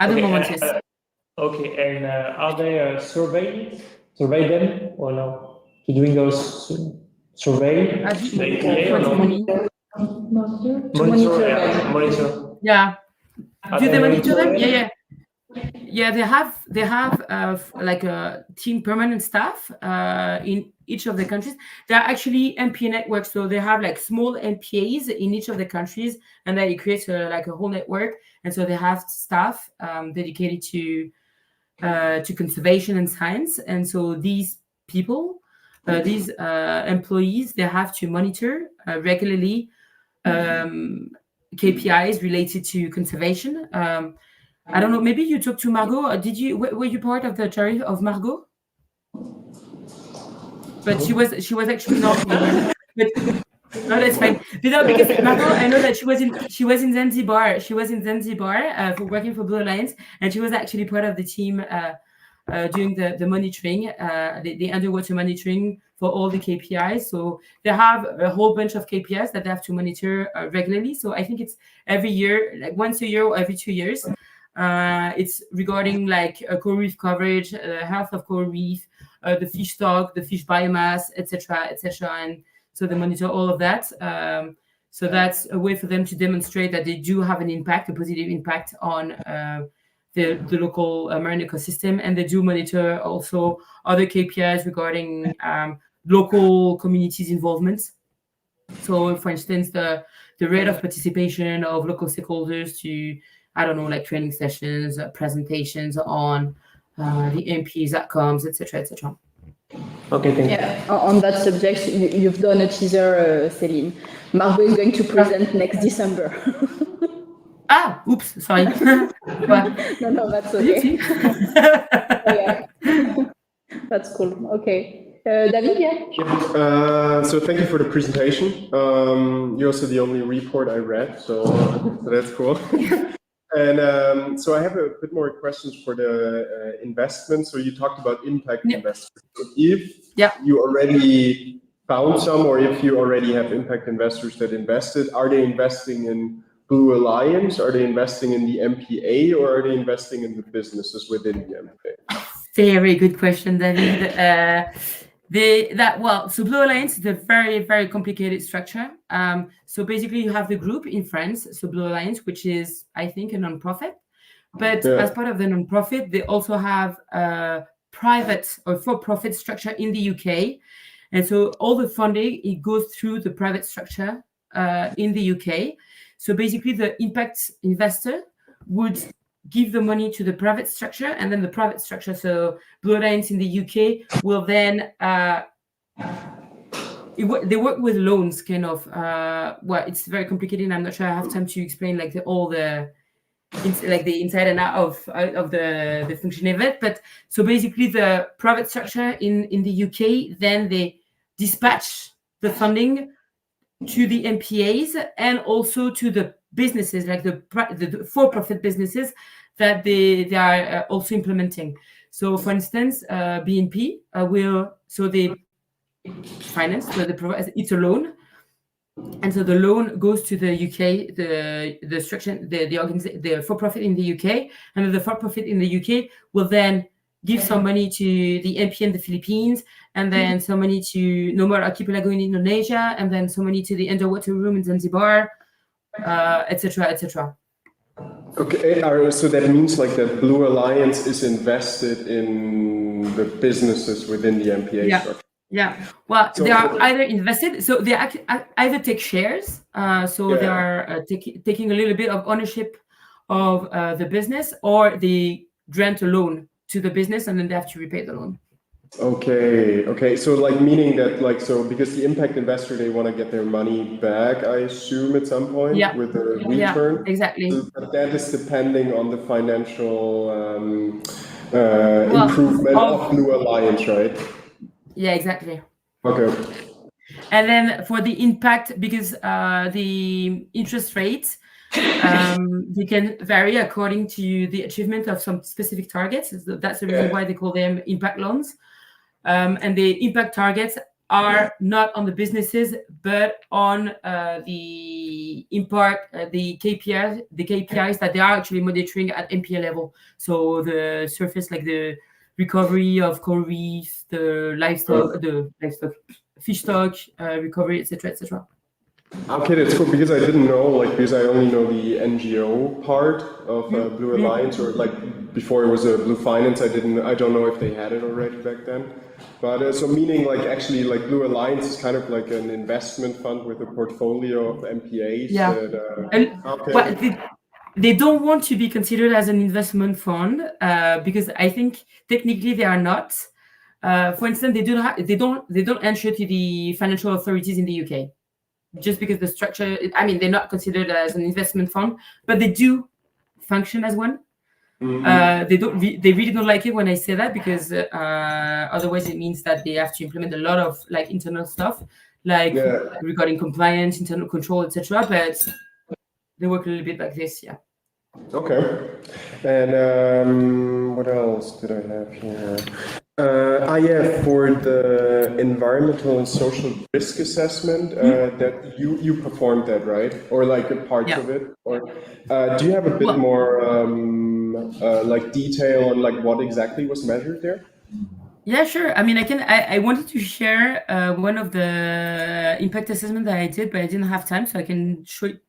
at the moment, yes. Okay, and are they survey them or no? To doing those survey the MPA or no? Monitor. Yeah. Do they monitor them? Yeah. Yeah, they have like a team permanent staff in each of the countries. They're actually MPA networks, so they have like small MPAs in each of the countries, and then it creates like a whole network. And so they have staff dedicated to conservation and science. And so these people, these employees, they have to monitor regularly KPIs related to conservation. I don't know, maybe you talked to Margot. Were you part of the jury of Margot? But she was actually not. But no, that's fine. Because Margot, I know that she was in Zanzibar. She was in Zanzibar for working for Blue Alliance, and she was actually part of the team doing the monitoring, the underwater monitoring for all the KPIs. So they have a whole bunch of KPIs that they have to monitor regularly. So I think it's every year, like once a year or every 2 years. It's regarding like coral reef coverage, health of coral reef, the fish stock, the fish biomass, etc., and so they monitor all of that. So that's a way for them to demonstrate that they do have an impact, a positive impact on the local marine ecosystem, and they do monitor also other KPIs regarding local communities' involvement. So, for instance, the rate of participation of local stakeholders to, I don't know, like training sessions, presentations on the MP's outcomes, etc., etc. Okay, thank you. Yeah, on that subject, you've done a teaser, Céline. Margot is going to present next December. Oops, sorry. No, that's okay. Yeah. That's cool. Okay. David, yeah? So thank you for the presentation. You're also the only report I read, so that's cool. And so I have a bit more questions for the investment. So you talked about impact investors. So if you already found some, or if you already have impact investors that invested, are they investing in Blue Alliance? Are they investing in the MPA, or are they investing in the businesses within the MPA? Very good question, David. So Blue Alliance is a very, very complicated structure. So basically, you have the group in France, so Blue Alliance, which is, I think, a non-profit. But as part of the non-profit, they also have a private or for-profit structure in the UK. And so all the funding, it goes through the private structure in the UK. So basically, the impact investor would give the money to the private structure, and then the private structure, so Blue Alliance in the UK, will then they work with loans, kind of. Well, it's very complicated. I'm not sure I have time to explain like the inside and out of the function of it. But so basically, the private structure in the UK, then they dispatch the funding to the MPAs and also to the businesses, like the for-profit businesses that they are also implementing. So, for instance, BNP they finance, so they provide, it's a loan, and so the loan goes to the UK, the structure, the for-profit in the UK, and then the for-profit in the UK will then give some money to the MP in the Philippines, and then some money to No More Archipelago in Indonesia, and then some money to the underwater room in Zanzibar, etc., etc. Okay, so that means like that Blue Alliance is invested in the businesses within the MPA structure. Yeah, well, so they are either invested, so they either take shares, they are taking a little bit of ownership of the business, or they grant a loan to the business, and then they have to repay the loan. Okay. So like meaning that like, so because the impact investor, they want to get their money back, I assume at some point with a return. Yeah, exactly. So, but that is depending on the financial improvement of Blue Alliance, right? Yeah, exactly. Okay. And then for the impact, because the interest rate, they can vary according to the achievement of some specific targets. So that's the reason why they call them impact loans. And the impact targets are not on the businesses, but on the KPIs that they are actually monitoring at MPA level. So the surface, like the recovery of coral reef, the fish stock recovery, etc., etc. Okay, that's cool, because I didn't know, like, because I only know the NGO part of Blue Alliance, or like before it was a Blue Finance. I don't know if they had it already back then. But so meaning like actually like Blue Alliance is kind of like an investment fund with a portfolio of MPAs. Yeah. Well, they don't want to be considered as an investment fund because I think technically they are not. For instance, they don't answer to the financial authorities in the UK. Just because the structure, I mean, they're not considered as an investment fund, but they do function as one. They really don't like it when I say that, because otherwise it means that they have to implement a lot of like internal stuff, like regarding compliance, internal control, etc. But they work a little bit like this, yeah. Okay. And what else did I have here? For the environmental and social risk assessment, that you performed that, right? Or like a parts of it? Or do you have a bit more like detail on like what exactly was measured there? Yeah, sure. I mean, I wanted to share one of the impact assessment that I did, but I didn't have time, so I can show it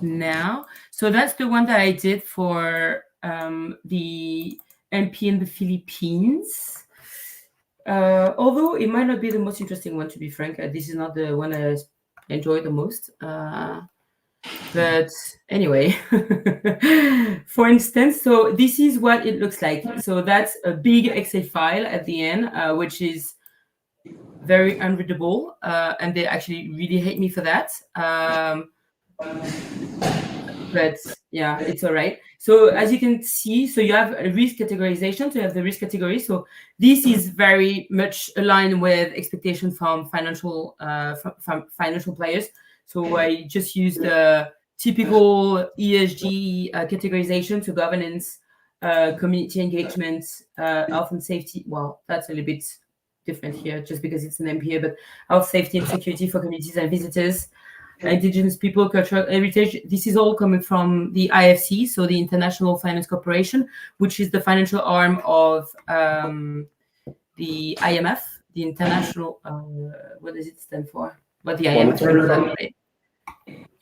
now. So that's the one that I did for the MP in the Philippines. Although it might not be the most interesting one, to be frank. This is not the one I enjoy the most. But anyway, for instance, so this is what it looks like. So that's a big Excel file at the end, which is very unreadable, and they actually really hate me for that. But yeah, it's all right. So as you can see, so you have a risk categorization. So you have the risk category. So this is very much aligned with expectation from financial financial players. So I just use the typical ESG categorization to governance, community engagement, health and safety. Well, that's a little bit different here, just because it's an MPA, but health, safety, and security for communities and visitors. Indigenous people, cultural heritage. This is all coming from the IFC, so the International Finance Corporation, which is the financial arm of the IMF, the International. What does it stand for? What the IMF? Right?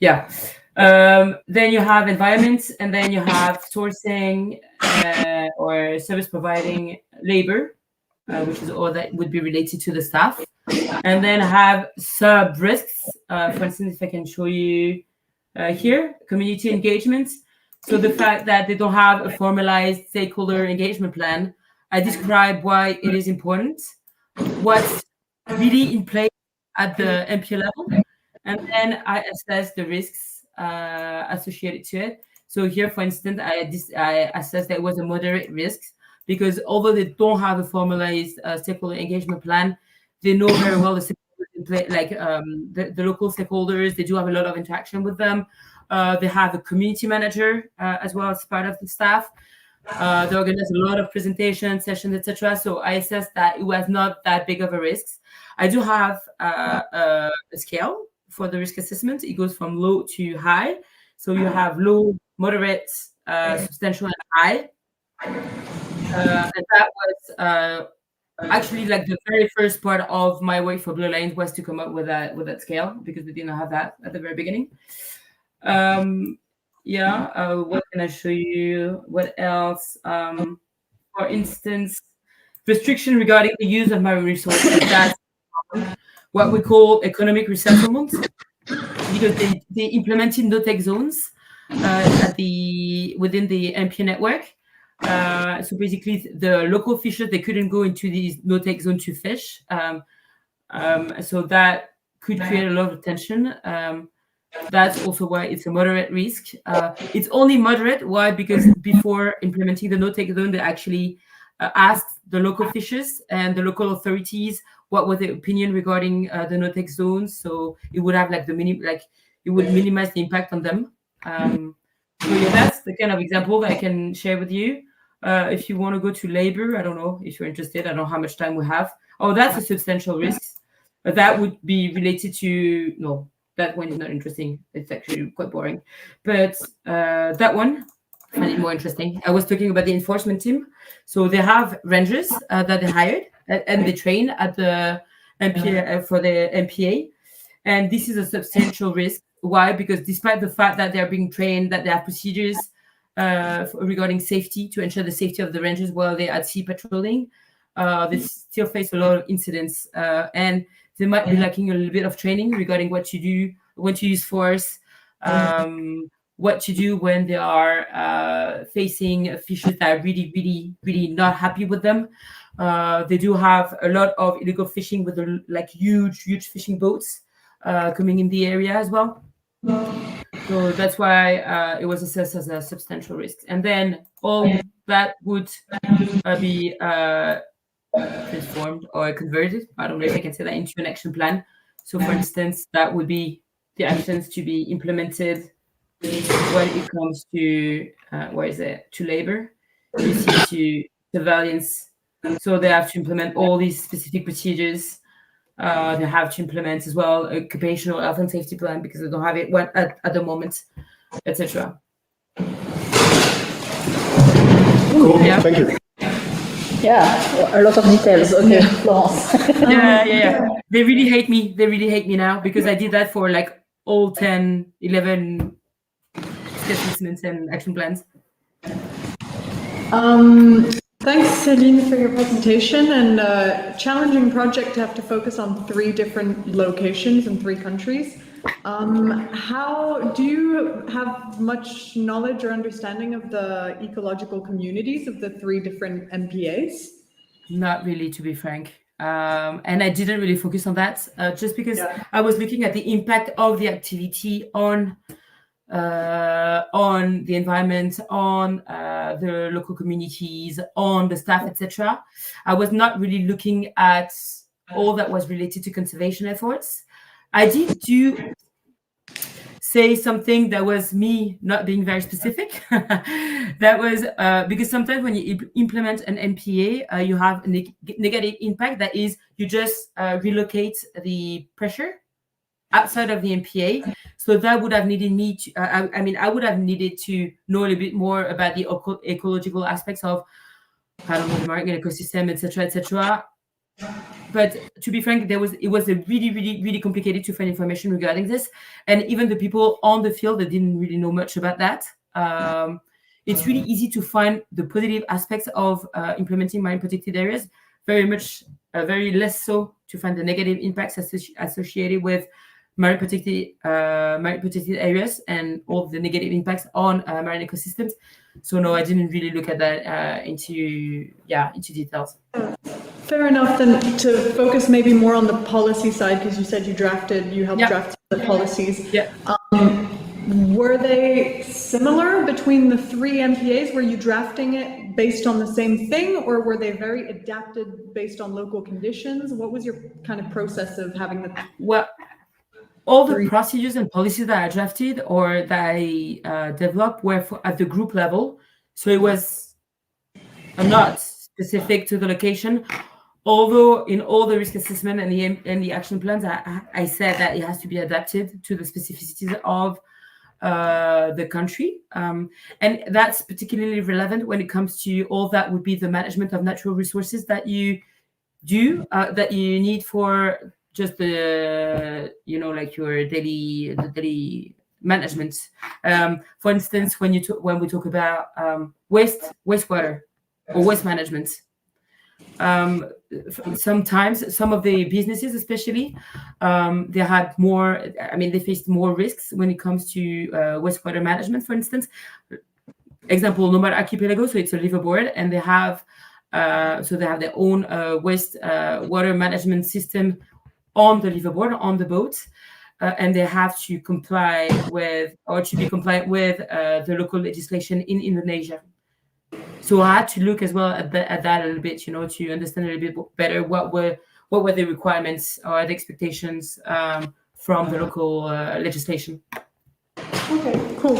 Yeah. Then you have environment, and then you have sourcing or service providing labor, which is all that would be related to the staff. And then have sub risks. For instance, if I can show you here, community engagement. So the fact that they don't have a formalized stakeholder engagement plan, I describe why it is important, what's really in place at the MPA level, and then I assess the risks associated to it. So here, for instance, I assessed that it was a moderate risk, because although they don't have a formalized stakeholder engagement plan, they know very well the stakeholders in play, like the local stakeholders. They do have a lot of interaction with them. They have a community manager as well as part of the staff. They organize a lot of presentations, sessions, etc. So I assessed that it was not that big of a risk. I do have a scale for the risk assessment. It goes from low to high. So you have low, moderate, substantial, and high. And that was actually like the very first part of my work for Blue Alliance was to come up with that scale, because we didn't have that at the very beginning. What can I show you? What else? For instance, restriction regarding the use of marine resources. That's what we call economic resettlement, because they implemented no-take zones within the MPA network. So basically, the local fishers, they couldn't go into these no-take zone to fish. So that could create a lot of tension. That's also why it's a moderate risk. It's only moderate. Why? Because before implementing the no-take zone, they actually asked the local fishers and the local authorities what was their opinion regarding the no-take zones. So it would have like it would minimize the impact on them. So yeah, that's the kind of example that I can share with you. If you want to go to labor, I don't know if you're interested. I don't know how much time we have. Oh, that's a substantial risk. That would be related to no. That one is not interesting. It's actually quite boring. But that one, I find it more interesting. I was talking about the enforcement team. So they have rangers that they hired and they train at the MPA for the MPA. And this is a substantial risk. Why? Because despite the fact that they're being trained, that they have procedures regarding safety to ensure the safety of the rangers while they're at sea patrolling, they still face a lot of incidents. And they might be lacking a little bit of training regarding what to do, when to use force, what to do when they are facing fishers that are really, really, really not happy with them. They do have a lot of illegal fishing with huge fishing boats coming in the area as well. So that's why it was assessed as a substantial risk. And then all that would be transformed or converted. I don't know if I can say that into an action plan. So for instance, that would be the actions to be implemented when it comes to to labor, you see to surveillance. So they have to implement all these specific procedures. They have to implement as well a occupational health and safety plan because they don't have it at the moment, etc. Cool. Yeah. Thank you. Yeah, a lot of details. Okay, Florence. Yeah. They really hate me. They really hate me now because I did that for like all 10, 11 assessments and action plans. Thanks, Céline, for your presentation, and challenging project to have to focus on 3 different locations in 3 countries. How do you have much knowledge or understanding of the ecological communities of the 3 different MPAs? Not really, to be frank. And I didn't really focus on that just because I was looking at the impact of the activity on the environment, on the local communities, on the staff, etc. I was not really looking at all that was related to conservation efforts. I did say something that was me not being very specific. That was because sometimes when you implement an MPA, you have a negative impact. That is, you just relocate the pressure outside of the MPA. So that would have needed me to, I would have needed to know a little bit more about the ecological aspects of, I don't know, the marine ecosystem, etc. But to be frank, it was a really complicated to find information regarding this. And even the people on the field, they didn't really know much about that. It's really easy to find the positive aspects of implementing marine protected areas, very less so to find the negative impacts associated with marine protected areas and all the negative impacts on marine ecosystems. So no, I didn't really look at that into details. Fair enough. Then to focus maybe more on the policy side, because you said you helped draft the policies. Yeah. Were they similar between the 3 MPAs? Were you drafting it based on the same thing, or were they very adapted based on local conditions? What was your kind of process of having the? Well, all the procedures and policies that I drafted or that I developed were at the group level. So it was not specific to the location. Although in all the risk assessment and the action plans, I said that it has to be adapted to the specificities of the country. And that's particularly relevant when it comes to all that would be the management of natural resources that you do, that you need for just the, like your daily management. For instance, when we talk about wastewater or waste management, sometimes some of the businesses, especially, they had they faced more risks when it comes to wastewater management, for instance. example, Nomad Archipelago. So it's a liveaboard, and they have their own waste water management system on the liveaboard, on the boat, and they have to comply with, or to be compliant with, the local legislation in Indonesia. So I had to look as well at that a little bit, to understand a little bit better what were the requirements or the expectations from the local legislation. Okay, cool.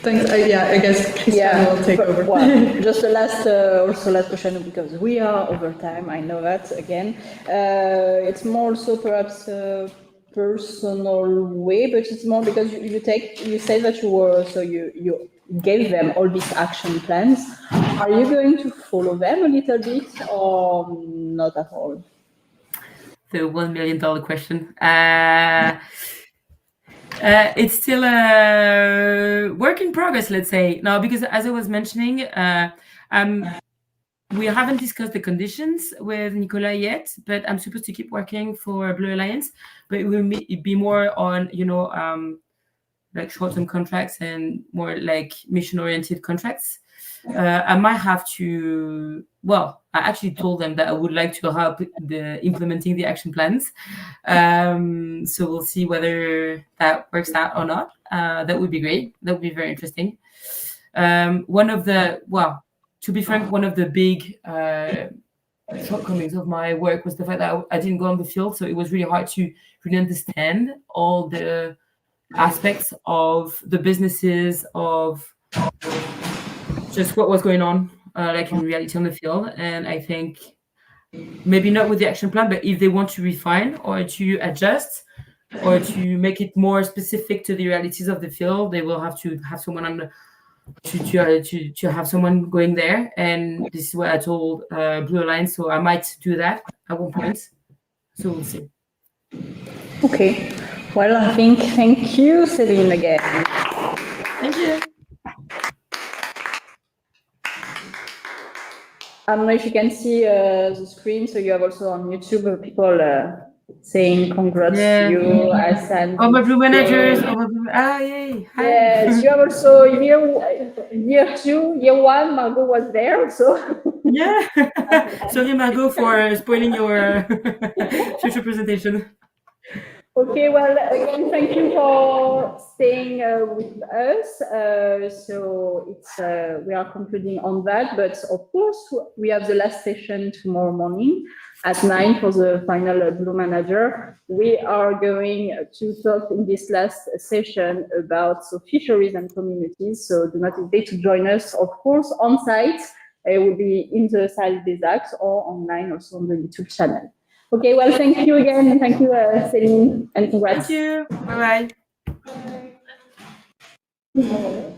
Thanks. I guess Christiane will take over. Well, just the last question, because we are over time. I know that again. It's more so perhaps a personal way, but it's more because you say that you gave them all these action plans. Are you going to follow them a little bit or not at all? The $1 million question. It's still a work in progress, let's say. No, because as I was mentioning, we haven't discussed the conditions with Nicolas yet, but I'm supposed to keep working for Blue Alliance, but it will be more on, like short-term contracts and more like mission-oriented contracts. I might have to, I actually told them that I would like to help implementing the action plans. So we'll see whether that works out or not. That would be great. That would be very interesting. To be frank, one of the big shortcomings of my work was the fact that I didn't go on the field. So it was really hard to really understand all the aspects of the businesses, of just what was going on, like in reality on the field. And I think maybe not with the action plan, but if they want to refine or to adjust or to make it more specific to the realities of the field, they will have to have someone to have someone going there. And this is what I told Blue Alliance, so I might do that at one point. So we'll see. Okay. Well, I think thank you, Céline, again. Thank you. I don't know if you can see the screen, so you have also on YouTube people saying congrats to you, Hassan. All my Blue managers, yay. Hi. Yes, you have also year 2, year 1, Margot was there also. Yeah. Sorry, Margot, for spoiling your future presentation. Okay, well, again, thank you for staying with us. So we are concluding on that, but of course, we have the last session tomorrow morning at 9 for the final Blue Manager. We are going to talk in this last session about fisheries and communities. So do not hesitate to join us, of course, on site. It will be in the Sahel Desert or online also on the YouTube channel. Okay, well, thank you again. Thank you, Céline, and congrats. Thank you. Bye-bye. Bye.